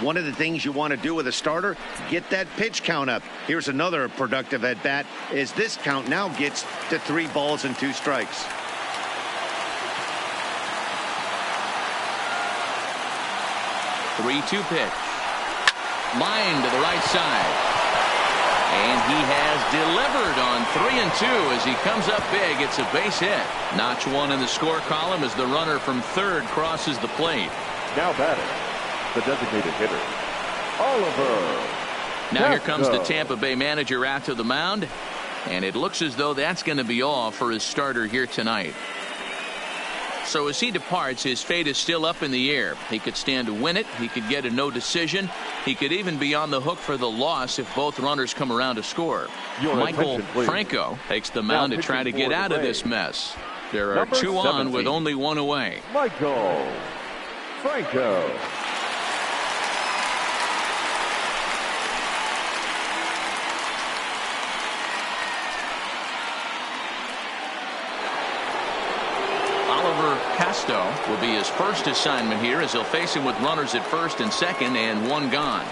One of the things you want to do with a starter, get that pitch count up. Here's another productive at bat as this count now gets to 3 balls and 2 strikes. Three-two pitch. Line to the right side. And he has delivered on 3-2 as he comes up big. It's a base hit. Notch 1 in the score column as the runner from third crosses the plate. Now batting, the designated hitter, Oliver. Now here comes the Tampa Bay manager out to the mound. And it looks as though that's going to be all for his starter here tonight. So as he departs, his fate is still up in the air. He could stand to win it. He could get a no decision. He could even be on the hook for the loss if both runners come around to score. Michael Franco takes the mound to try to get out of this mess. There are 2 on with only 1 away. Michael Franco. Casto will be his first assignment here as he'll face him with runners at first and second and 1 gone.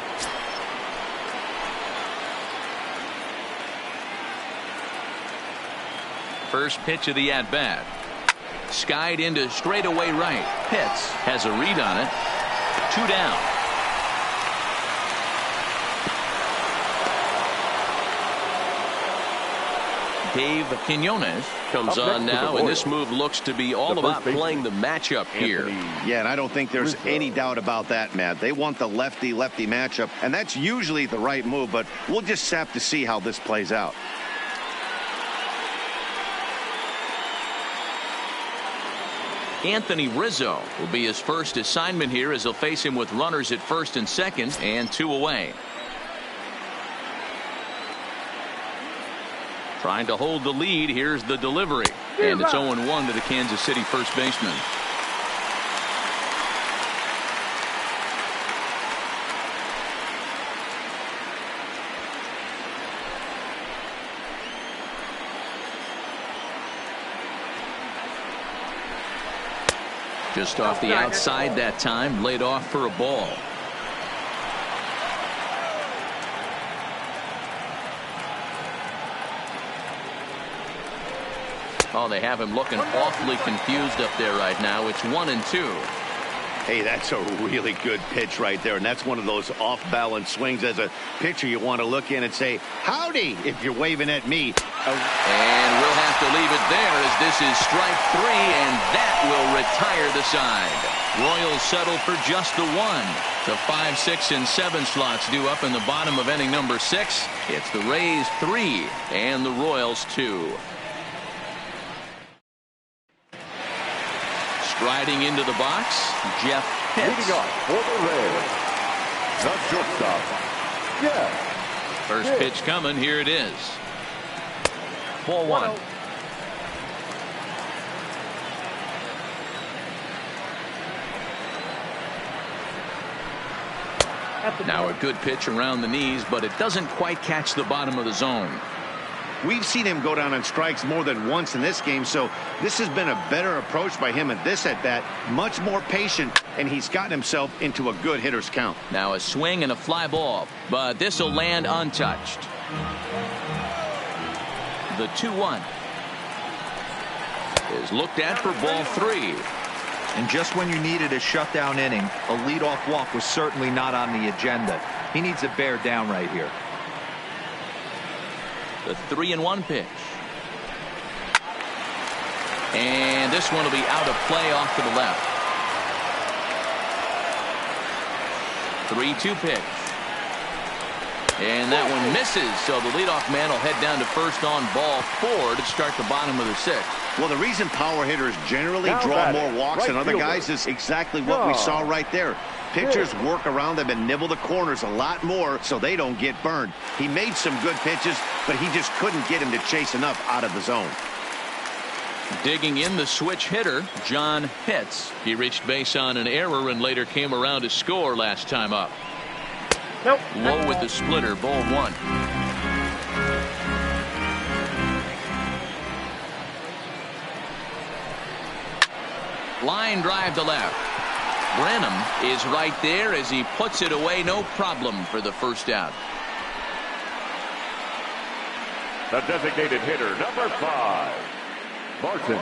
First pitch of the at-bat. Skied into straightaway right. Pitts has a read on it. 2 down. Dave Quinones comes on now, and this move looks to be all about playing the matchup here. Yeah, and I don't think there's any doubt about that, Matt. They want the lefty-lefty matchup, and that's usually the right move, but we'll just have to see how this plays out. Anthony Rizzo will be his first assignment here as he'll face him with runners at first and second and 2 away. Trying to hold the lead. Here's the delivery. And it's 0-1 to the Kansas City first baseman. Just off the outside that time. Laid off for a ball. Oh, they have him looking awfully confused up there right now. It's 1-2. Hey, that's a really good pitch right there, and that's one of those off-balance swings. As a pitcher, you want to look in and say, howdy, if you're waving at me. And we'll have to leave it there as this is strike 3, and that will retire the side. Royals settle for just the 1. The 5, 6, and 7 slots due up in the bottom of inning number 6. It's the Rays 3 and the Royals 2. Striding into the box, Jeff Pitts. Leading off for the Rays, the shortstop, Jeff First Pitts. pitch coming. Here it is. Ball 1. Now a good pitch around the knees, but it doesn't quite catch the bottom of the zone. We've seen him go down on strikes more than once in this game, so this has been a better approach by him at this at-bat. Much more patient, and he's gotten himself into a good hitter's count. Now a swing and a fly ball, but this will land untouched. The 2-1 is looked at for ball 3. And just when you needed a shutdown inning, a leadoff walk was certainly not on the agenda. He needs to bear down right here. The 3-1 pitch. And this one will be out of play off to the left. 3-2 pitch. And that one misses, so the leadoff man will head down to first on ball 4 to start the bottom of the 6th. Well, the reason power hitters generally draw more walks than other guys is exactly what we saw right there. Pitchers work around them and nibble the corners a lot more so they don't get burned. He made some good pitches, but he just couldn't get him to chase enough out of the zone. Digging in the switch hitter, John Pitts. He reached base on an error and later came around to score last time up. Nope. Low with the splitter, ball 1. Line drive to left. Brenham is right there as he puts it away. No problem for the first out. The designated hitter, number 5, Barton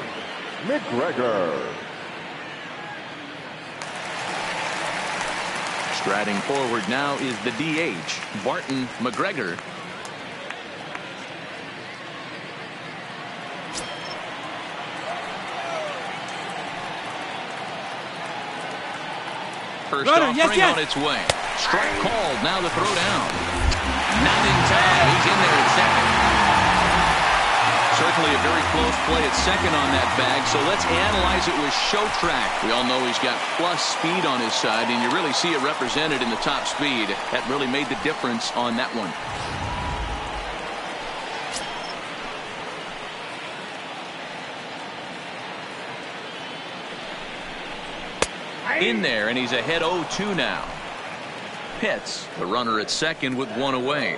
McGregor. Striding forward now is the DH, Barton McGregor. First offering on its way. Strike called. Now the throw down. Not in time. He's in there at second. Certainly a very close play at second on that bag. So let's analyze it with show track. We all know he's got plus speed on his side, and you really see it represented in the top speed. That really made the difference on that one. In there, and he's ahead 0-2 now. Pitts, the runner at second with one away.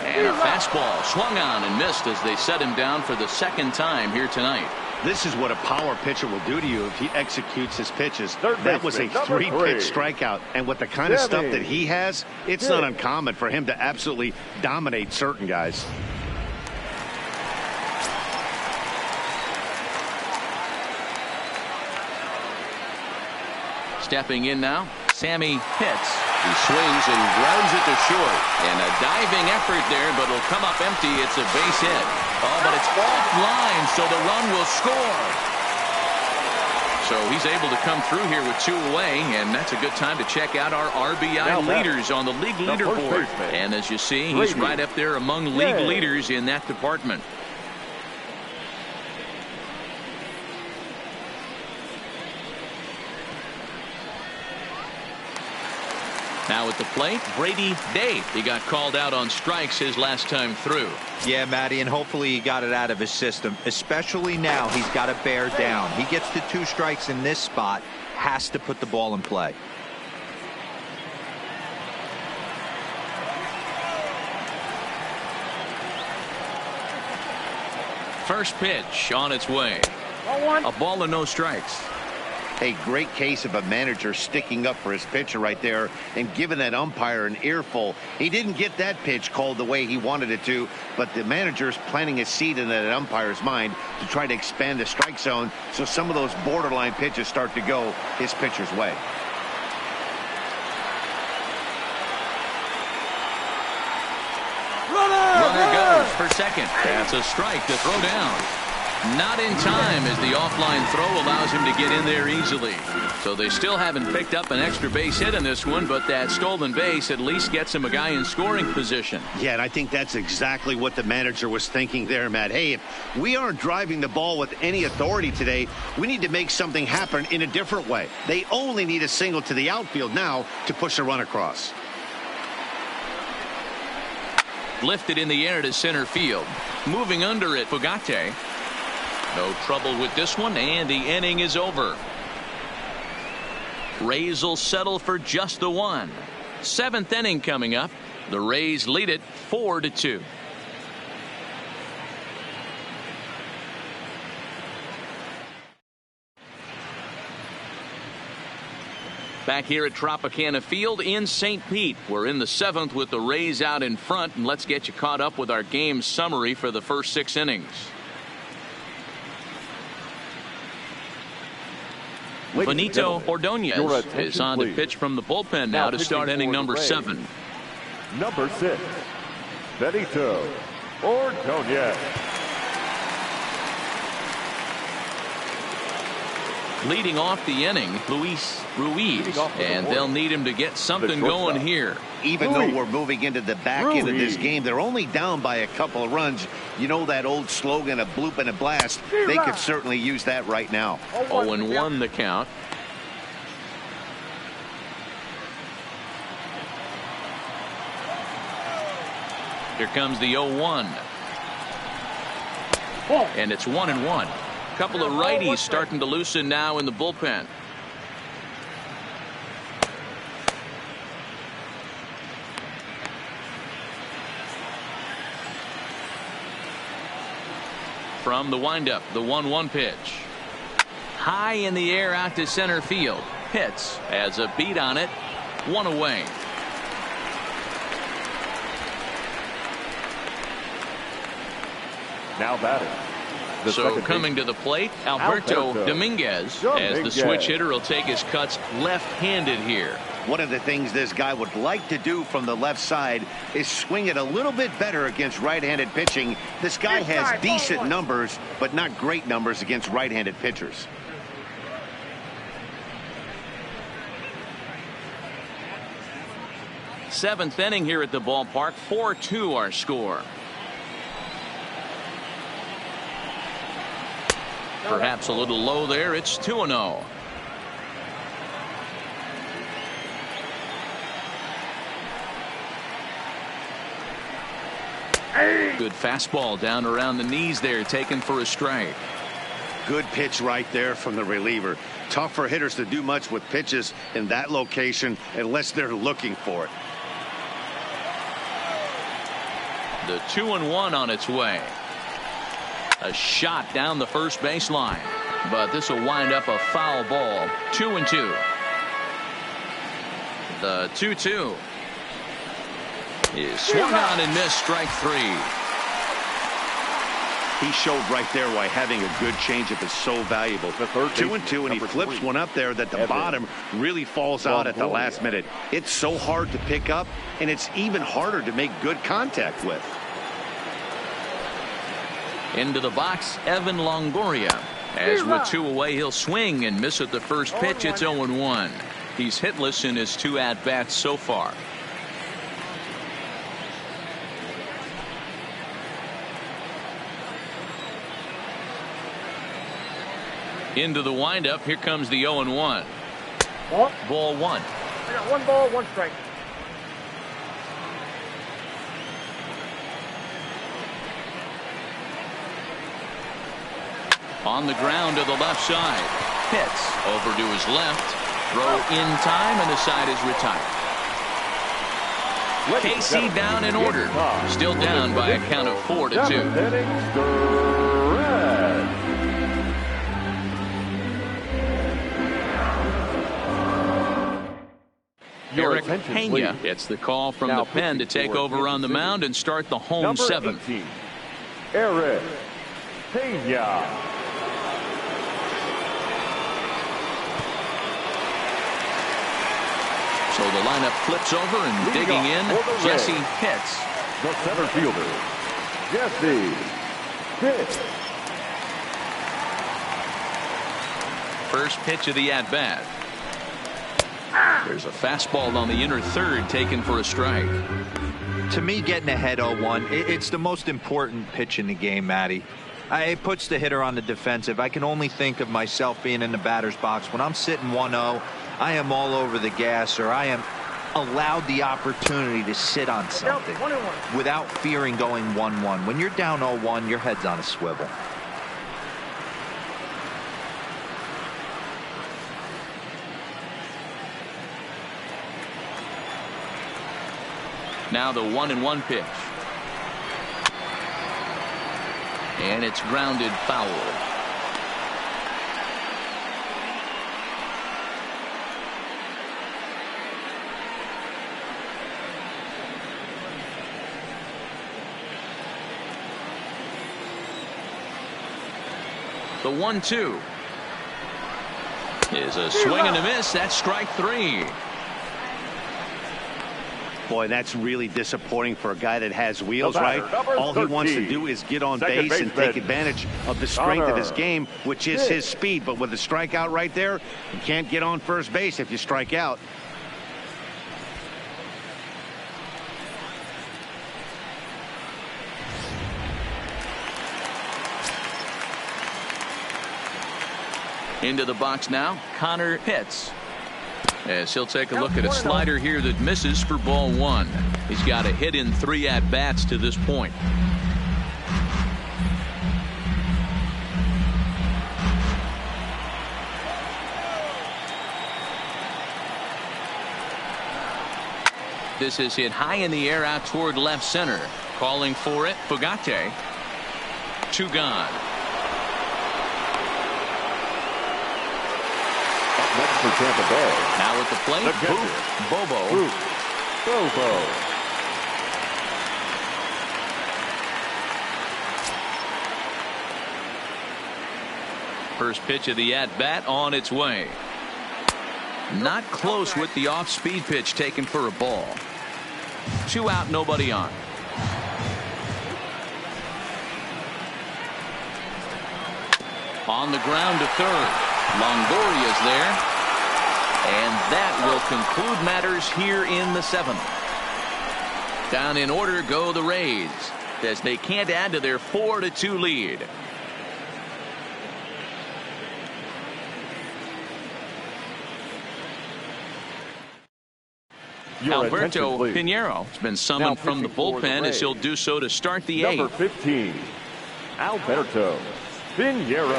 And a fastball swung on and missed as they set him down for the second time here tonight. This is what a power pitcher will do to you if he executes his pitches. That was a 3-pitch strikeout, and with the kind of stuff that he has, it's not uncommon for him to absolutely dominate certain guys. Stepping in now, Sammy Pitts. He swings and grounds it to short. And a diving effort there, but it'll come up empty. It's a base hit. Oh, but it's offline, so the run will score. So he's able to come through here with 2 away, and that's a good time to check out our RBI leaders on the league leaderboard. And as you see, he's right up there among league leaders in that department. Now at the plate, Brady Day. He got called out on strikes his last time through. Yeah, Matty, and hopefully he got it out of his system. Especially now, he's got to bear down. He gets to 2 strikes in this spot, has to put the ball in play. First pitch on its way. A ball and no strikes. A great case of a manager sticking up for his pitcher right there and giving that umpire an earful. He didn't get that pitch called the way he wanted it to, but the manager's planting a seed in that umpire's mind to try to expand the strike zone so some of those borderline pitches start to go his pitcher's way. Runner goes for second. That's a strike to throw down. Not in time as the offline throw allows him to get in there easily. So they still haven't picked up an extra base hit in this one, but that stolen base at least gets him a guy in scoring position. Yeah, and I think that's exactly what the manager was thinking there, Matt. Hey, if we aren't driving the ball with any authority today, we need to make something happen in a different way. They only need a single to the outfield now to push a run across. Lifted in the air to center field. Moving under it, Fugate. No trouble with this one, and the inning is over. Rays will settle for just the one. 7th inning coming up. The Rays lead it 4-2. Back here at Tropicana Field in St. Pete. We're in the 7th with the Rays out in front, and let's get you caught up with our game summary for the first 6 innings. Benito Ordonez is on to pitch from the bullpen now to start inning number 7. Number 6, Benito Ordonez. Leading off the inning, Luis Ruiz, and they'll need him to get something going here. Even though we're moving into the back end of this game, they're only down by a couple of runs. You know that old slogan, a bloop and a blast. They could certainly use that right now. 0-1 the count. Here comes the 0-1. And it's 1-1. Couple of righties starting to loosen now in the bullpen. from the windup, the 1-1 pitch. High in the air out to center field. Hits has a beat on it. 1 away. Now batting. So coming to the plate, Alberto Dominguez, as the switch hitter will take his cuts left-handed here. One of the things this guy would like to do from the left side is swing it a little bit better against right-handed pitching. This guy has decent numbers, but not great numbers against right-handed pitchers. Seventh inning here at the ballpark. 4-2 our score. Perhaps a little low there. It's 2-0. Good fastball down around the knees there, taken for a strike. Good pitch right there from the reliever. Tough for hitters to do much with pitches in that location unless they're looking for it. The 2-1 on its way. A shot down the first baseline, but this will wind up a foul ball. 2-2. The 2-2 is swung on and missed. Strike 3. He showed right there why having a good changeup is so valuable. 2-2, and he flips one up there that the bottom really falls out at the last minute. It's so hard to pick up, and it's even harder to make good contact with. Into the box, Evan Longoria. As with 2 away, he'll swing and miss at the first pitch. It's 0-1. He's hitless in his 2 at-bats so far. Into the windup. Here comes the 0-1. Ball 1. I got 1 ball, 1 strike. On the ground to the left side. Hits over to his left. Throw in time, and the side is retired. KC down in order. Still down by a count of 4-2. Eric Pena gets the call from the pen to take over on the mound and start the home 7th. 18, Eric Pena. So the lineup flips over, and digging in, Jesse Pitts. The center fielder, Jesse Pitts. First pitch of the at-bat. There's a fastball on the inner third, taken for a strike. To me, getting ahead 0-1, it's the most important pitch in the game, Matty. It puts the hitter on the defensive. I can only think of myself being in the batter's box. When I'm sitting 1-0, I am all over the gas, or I am allowed the opportunity to sit on something without fearing going 1-1. When you're down 0-1, your head's on a swivel. Now the 1-1 pitch. And it's grounded foul. The 1-2 is a swing and a miss. That's strike 3. Boy, that's really disappointing for a guy that has wheels, right? All he wants to do is get on base and take advantage of the strength of his game, which is his speed. But with a strikeout right there, you can't get on first base if you strike out. Into the box now, Connor Pitts. As he'll take a look at a slider here that misses for ball 1. He's got a hit in 3 at-bats to this point. This is hit high in the air out toward left center. Calling for it, Fugate. 2 gone. for Tampa Bay. Now at the plate, Bobo. Bobo. First pitch of the at-bat on its way. Not close with the off-speed pitch taken for a ball. 2 out, nobody on. On the ground to third. Longoria's there. And that will conclude matters here in the 7th. Down in order go the Rays, as they can't add to their 4-2 lead. Alberto Pinheiro has been summoned from the bullpen, as he'll do so to start the 8th. Number 15, Alberto Pinheiro.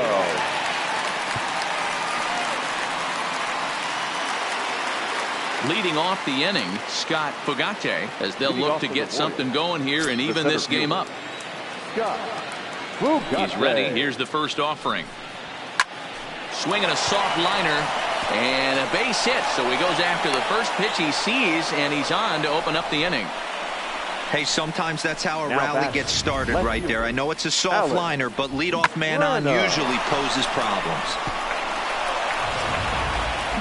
Leading off the inning, Scott Fogate, as they'll look to get something going here and even this game up. He's ready. Here's the first offering. Swinging a soft liner. And a base hit, so he goes after the first pitch he sees, and he's on to open up the inning. Hey, sometimes that's how a rally gets started right there. I know it's a soft liner, but leadoff man on usually poses problems.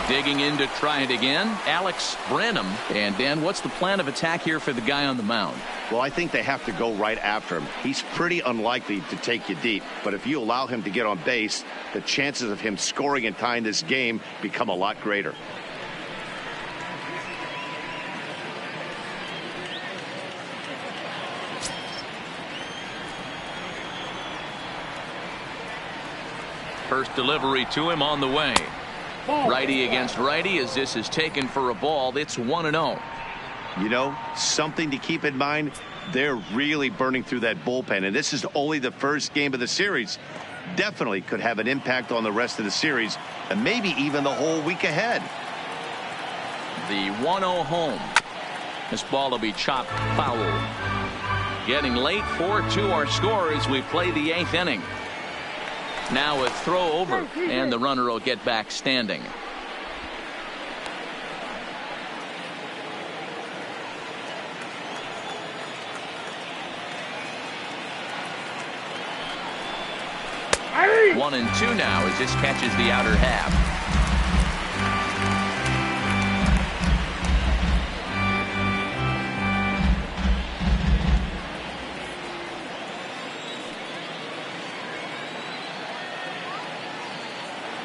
Digging in to try it again, Alex Branham. And Dan, what's the plan of attack here for the guy on the mound? Well, I think they have to go right after him. He's pretty unlikely to take you deep, but if you allow him to get on base, the chances of him scoring and tying this game become a lot greater. First delivery to him on the way. Righty against righty, as this is taken for a ball. It's 1-0. You know, something to keep in mind, they're really burning through that bullpen, and this is only the first game of the series. Definitely could have an impact on the rest of the series, and maybe even the whole week ahead. The 1-0 home. This ball will be chopped foul. Getting late, 4-2 our score as we play the 8th inning. Now a throw over, and the runner will get back standing. Hey! 1-2 now as this catches the outer half.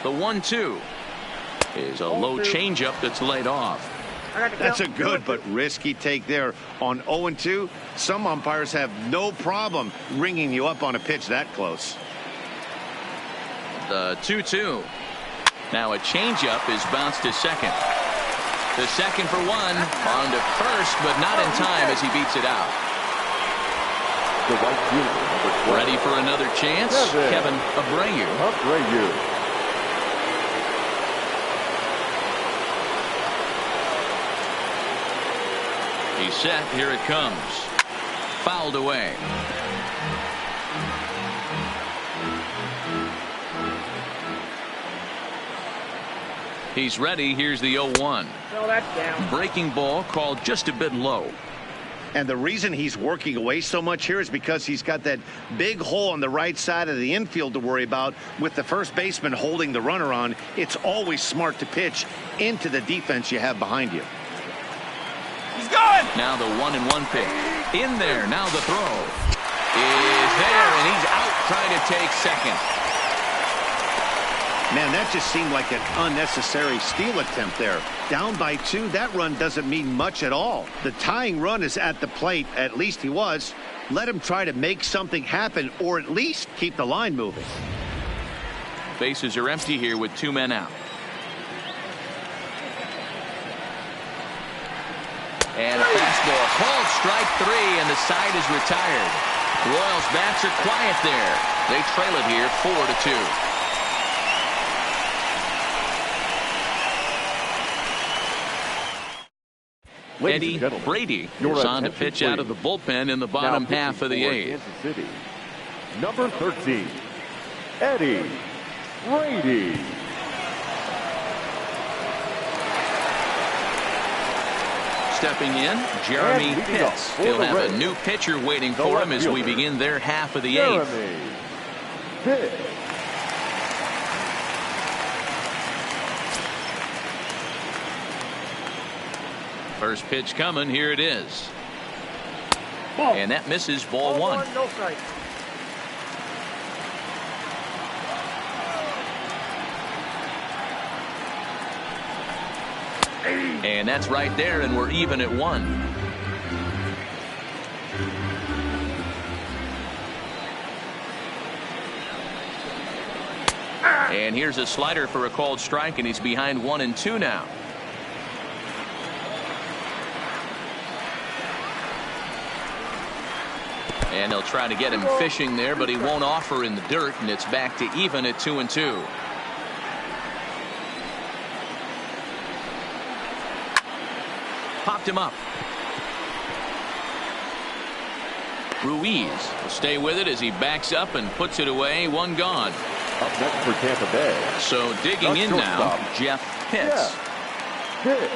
The 1-2 is a low changeup that's laid off. That's a good but risky take there. On 0-2, some umpires have no problem ringing you up on a pitch that close. The 2-2. Now a changeup is bounced to second. The second for one, on to first, but not in time as he beats it out. The right fielder, ready for another chance, Kevin Abreu. He's set. Here it comes. Fouled away. He's ready. Here's the 0-1. No, that's down. Breaking ball called just a bit low. And the reason he's working away so much here is because he's got that big hole on the right side of the infield to worry about. With the first baseman holding the runner on, it's always smart to pitch into the defense you have behind you. He's going! Now the 1-1 pitch. In there. Now the throw is there, and he's out trying to take second. Man, that just seemed like an unnecessary steal attempt there. Down by 2, that run doesn't mean much at all. The tying run is at the plate. At least he was. Let him try to make something happen, or at least keep the line moving. Bases are empty here with 2 men out. And a fastball called strike 3, and the side is retired. Royals bats are quiet there. They trail it here 4-2. Eddie Brady is on to pitch out of the bullpen in the bottom half of the 8th. Number 13, Eddie Brady. stepping in, Jeremy Pitts. He'll have a new pitcher waiting for him as we begin their half of the eighth. Pitts. First pitch coming. Here it is. And that misses, ball one. No strike. And that's right there, and we're even at one. And here's a slider for a called strike, and he's behind 1-2 now. And they'll try to get him fishing there, but he won't offer in the dirt, and it's back to even at 2-2. Popped him up. Ruiz will stay with it as he backs up and puts it away. One gone. Up next for Tampa Bay. So digging in now, Jeff Pitts. Pitts.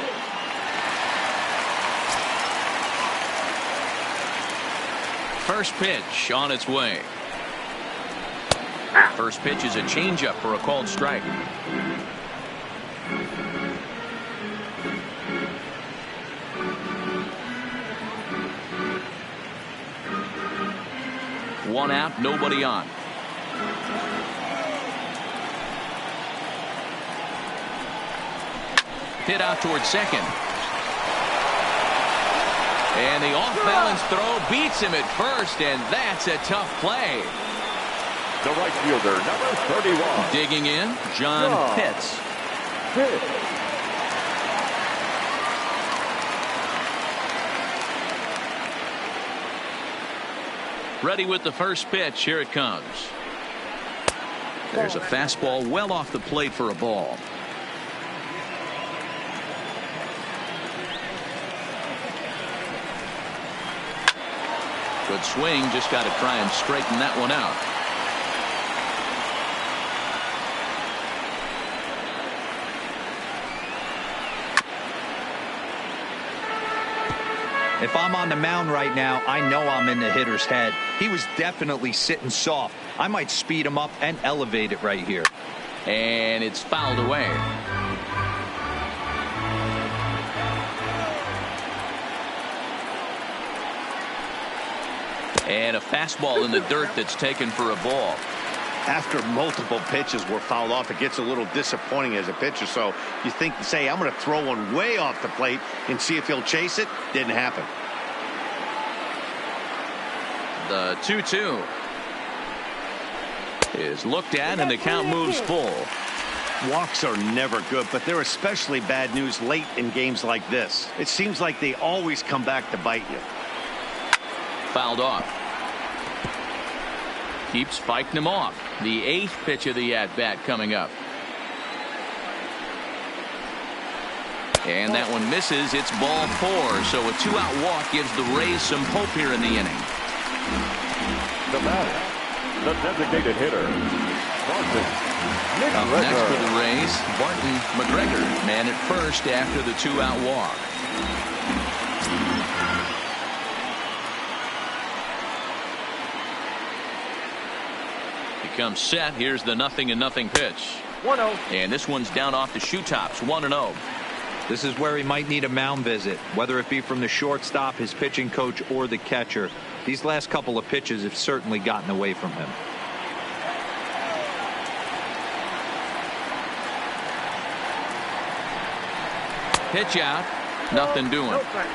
First pitch on its way. First pitch is a changeup for a called strike. One out, nobody on. Hit out towards second. And the off-balance throw beats him at first, and that's a tough play. The right fielder, number 31. Digging in, John Pitts. Pitts. Ready with the first pitch. Here it comes. There's a fastball well off the plate for a ball. Good swing, just got to try and straighten that one out. If I'm on the mound right now, I know I'm in the hitter's head. He was definitely sitting soft. I might speed him up and elevate it right here. And it's fouled away. And a fastball in the dirt that's taken for a ball. After multiple pitches were fouled off, it gets a little disappointing as a pitcher. So you think to say, I'm going to throw one way off the plate and see if he'll chase it. Didn't happen. The 2-2 is looked at, and the count moves full. Walks are never good, but they're especially bad news late in games like this. It seems like they always come back to bite you. Fouled off. Keeps fighting him off. The 8th pitch of the at-bat coming up. And that one misses. It's ball 4. So a 2-out walk gives the Rays some hope here in the inning. The batter, the designated hitter, Barton Up next for the Rays, Barton McGregor, man at first after the 2-out walk. Comes set. Here's the 0-0 pitch. 1-0. And this one's down off the shoe tops. 1-0. This is where he might need a mound visit, whether it be from the shortstop, his pitching coach, or the catcher. These last couple of pitches have certainly gotten away from him. Pitch out. Nothing doing. No strike.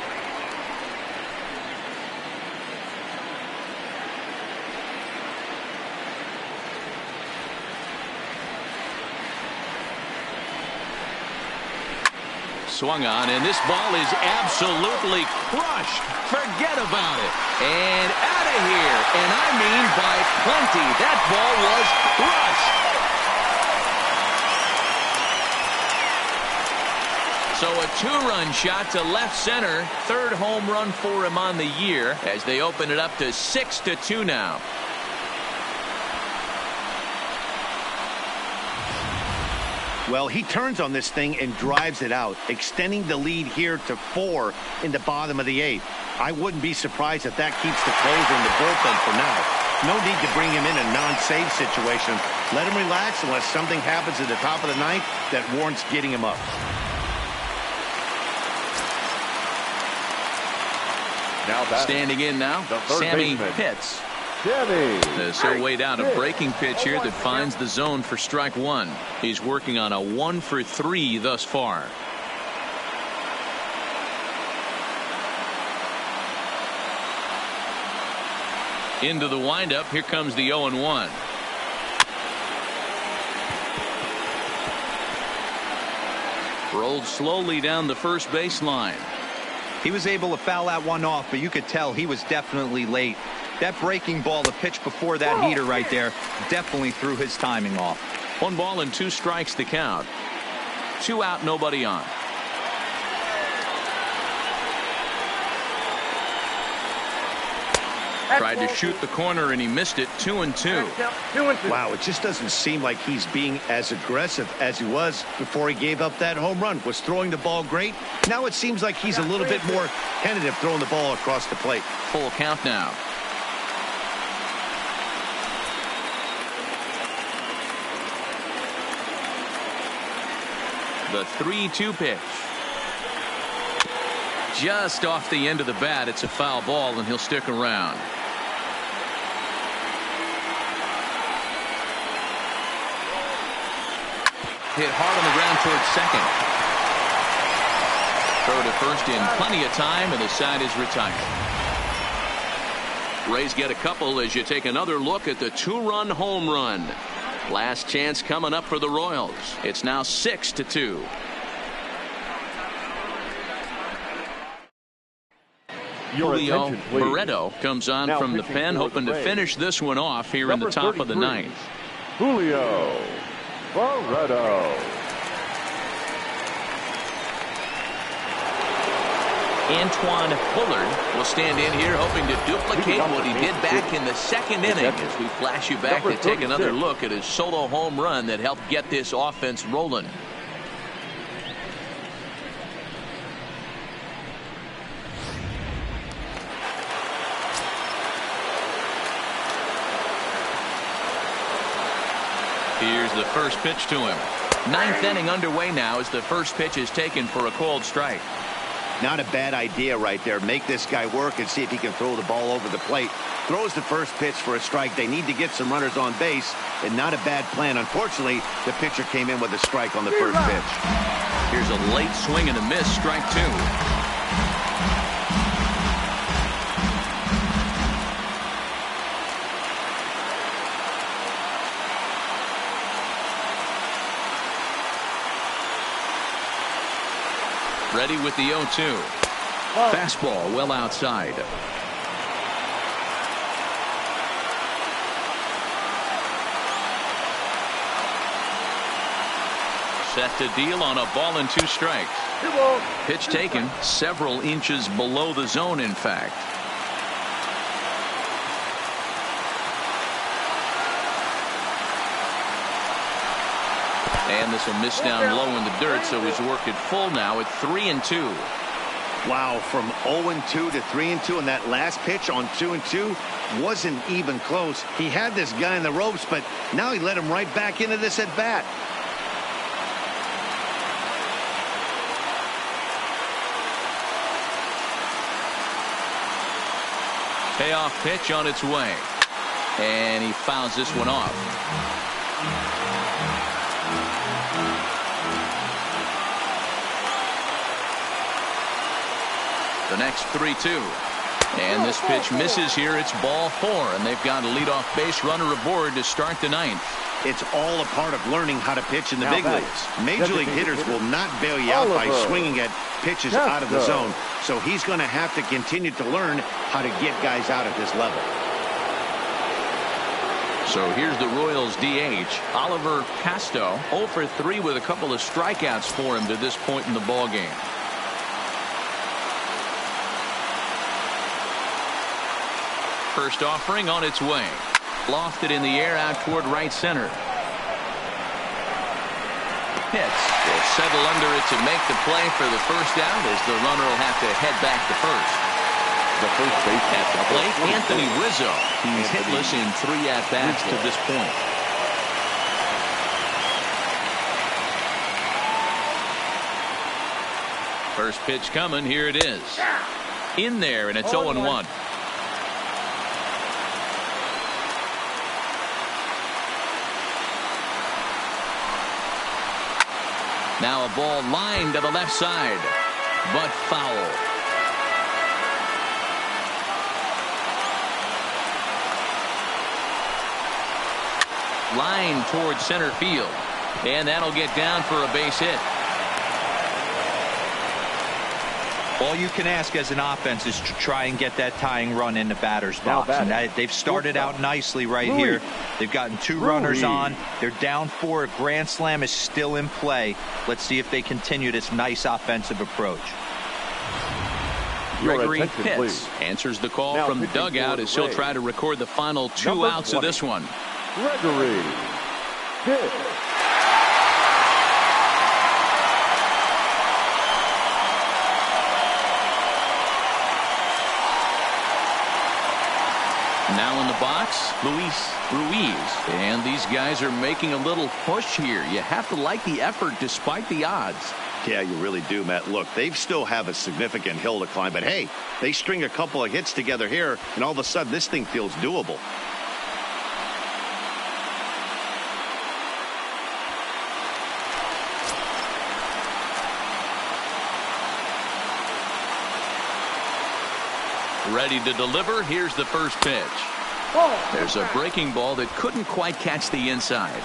Swung on, and this ball is absolutely crushed. Forget about it. And out of here. And I mean by plenty. That ball was crushed. So a 2-run shot to left center. 3rd home run for him on the year as they open it up to 6-2 now. Well, he turns on this thing and drives it out, extending the lead here to 4 in the bottom of the 8th. I wouldn't be surprised if that keeps the closer in the bullpen for now. No need to bring him in a non-save situation. Let him relax unless something happens at the top of the 9th that warrants getting him up. Standing in now, Sammy Pitts. So weighed out a breaking pitch here that finds the zone for strike 1. He's working on a 1 for 3 thus far. Into the windup. Here comes the 0-1. Rolled slowly down the first baseline. He was able to foul that one off, but you could tell he was definitely late. That breaking ball, the pitch before that heater right there, definitely threw his timing off. 1 ball and 2 strikes to count. 2 out, nobody on. Tried to shoot the corner and he missed it. 2-2. Wow, it just doesn't seem like he's being as aggressive as he was before he gave up that home run. Was throwing the ball great. Now it seems like he's a little bit more tentative throwing the ball across the plate. Full count now. The 3-2 pitch. Just off the end of the bat. It's a foul ball and he'll stick around. Hit hard on the ground towards second. Throw to first in plenty of time and the side is retired. Rays get a couple as you take another look at the 2-run home run. Last chance coming up for the Royals. It's now 6-2. Julio Barreto comes on now from the pen, hoping to finish this one off here in the top of the 9th. Julio Barreto. Antoine Fuller will stand in here hoping to duplicate what he did back in the 2nd inning as we flash you back to take another look at his solo home run that helped get this offense rolling. Here's the first pitch to him. 9th inning underway now as the first pitch is taken for a called strike. Not a bad idea right there. Make this guy work and see if he can throw the ball over the plate. Throws the first pitch for a strike. They need to get some runners on base, and not a bad plan. Unfortunately, the pitcher came in with a strike on the first pitch. Here's a late swing and a miss. Strike 2. Ready with the 0-2. Fastball well outside. Set to deal on a ball and 2 strikes. Pitch taken several inches below the zone, in fact. And this will miss down low in the dirt, so he's worked it full now at 3-2. Wow, from 0-2 to 3-2, and that last pitch on 2-2 wasn't even close. He had this guy in the ropes, but now he let him right back into this at bat. Payoff pitch on its way, and he fouls this one off. The next 3-2. And this pitch misses here. It's ball 4, and they've got a leadoff base runner aboard to start the 9th. It's all a part of learning how to pitch in the big leagues. Major league hitters will not bail you out by swinging at pitches out of the zone. So he's going to have to continue to learn how to get guys out at this level. So here's the Royals DH, Oliver Casto, 0 for 3 with a couple of strikeouts for him to this point in the ball game. First offering on its way. Lofted in the air out toward right center. hits. Will settle under it to make the play for the first out as the runner will have to head back to first. The first base at the plate, Anthony Rizzo. He's hitless in 3 at-bats to this point. First pitch coming. Here it is. In there, and it's 0-1. Now a ball lined to the left side, but foul. Line towards center field, and that'll get down for a base hit. All you can ask as an offense is to try and get that tying run in the batter's box. And they've started out nicely right here. They've gotten 2 runners on. They're down 4. A grand slam is still in play. Let's see if they continue this nice offensive approach. Gregory Pitts answers the call from the dugout as he'll try to record the final 2 outs of this one. Gregory Pitts. Now in the box, Luis Ruiz. And these guys are making a little push here. You have to like the effort despite the odds. Yeah, you really do, Matt. Look, they still have a significant hill to climb, but hey, they string a couple of hits together here, and all of a sudden this thing feels doable. Ready to deliver. Here's the first pitch. There's a breaking ball that couldn't quite catch the inside.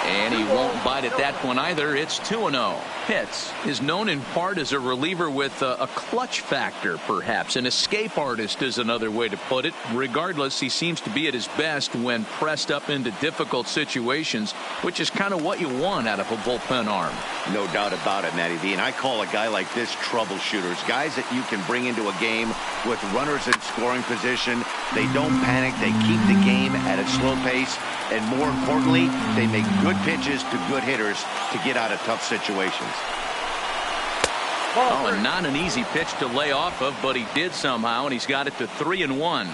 And he won't bite at that one either. It's 2-0. Pitts is known in part as a reliever with a clutch factor, perhaps. An escape artist is another way to put it. Regardless, he seems to be at his best when pressed up into difficult situations, which is kind of what you want out of a bullpen arm. No doubt about it, Matty V. And I call a guy like this troubleshooters. Guys that you can bring into a game with runners in scoring position. They don't panic. They keep the game at a slow pace. And more importantly, they make good pitches to good hitters to get out of tough situations. Oh, and not an easy pitch to lay off of, but he did somehow, and he's got it to 3-1.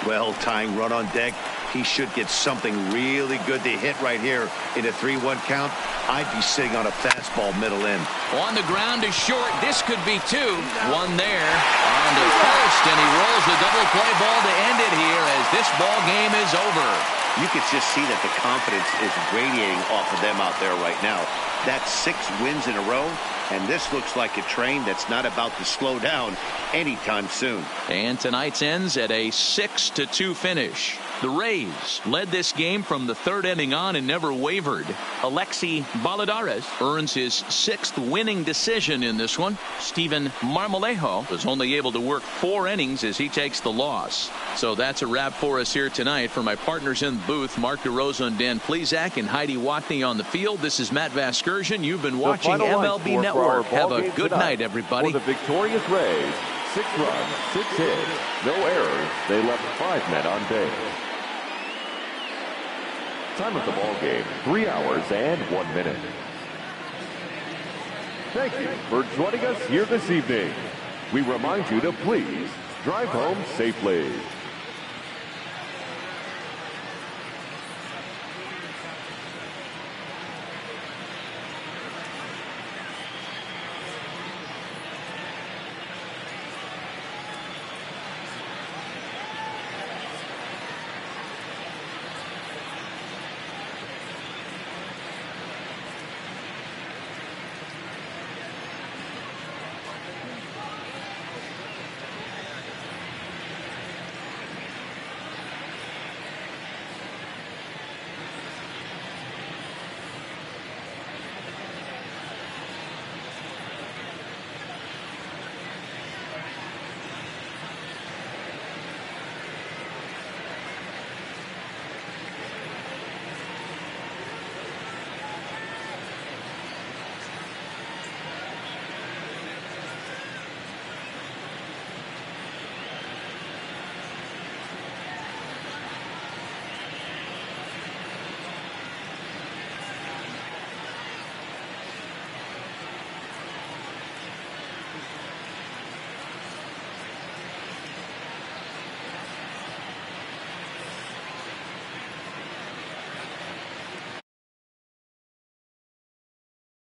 Well, tying run on deck. He should get something really good to hit right here in a 3-1 count. I'd be sitting on a fastball middle in. On the ground to short. This could be 2. 1 there. On to first, and he rolls the double play ball to end it here as this ball game is over. You could just see that the confidence is radiating off of them out there right now. That's 6 wins in a row, and this looks like a train that's not about to slow down anytime soon. And tonight's ends at a 6-2 finish. The Rays led this game from the 3rd inning on and never wavered. Alexi Balladares earns his 6th winning decision in this one. Steven Marmolejo was only able to work 4 innings as he takes the loss. So that's a wrap for us here tonight. For my partners in the booth, Mark DeRosa and Dan Plesac and Heidi Watney on the field, this is Matt Vasgersian. You've been watching MLB Network. Have a good night, everybody. For the victorious Rays, 6 runs, 6 hits, no errors. They left 5 men on base. Time of the ball game, 3 hours and 1 minute. Thank you for joining us here this evening. We remind you to please drive home safely.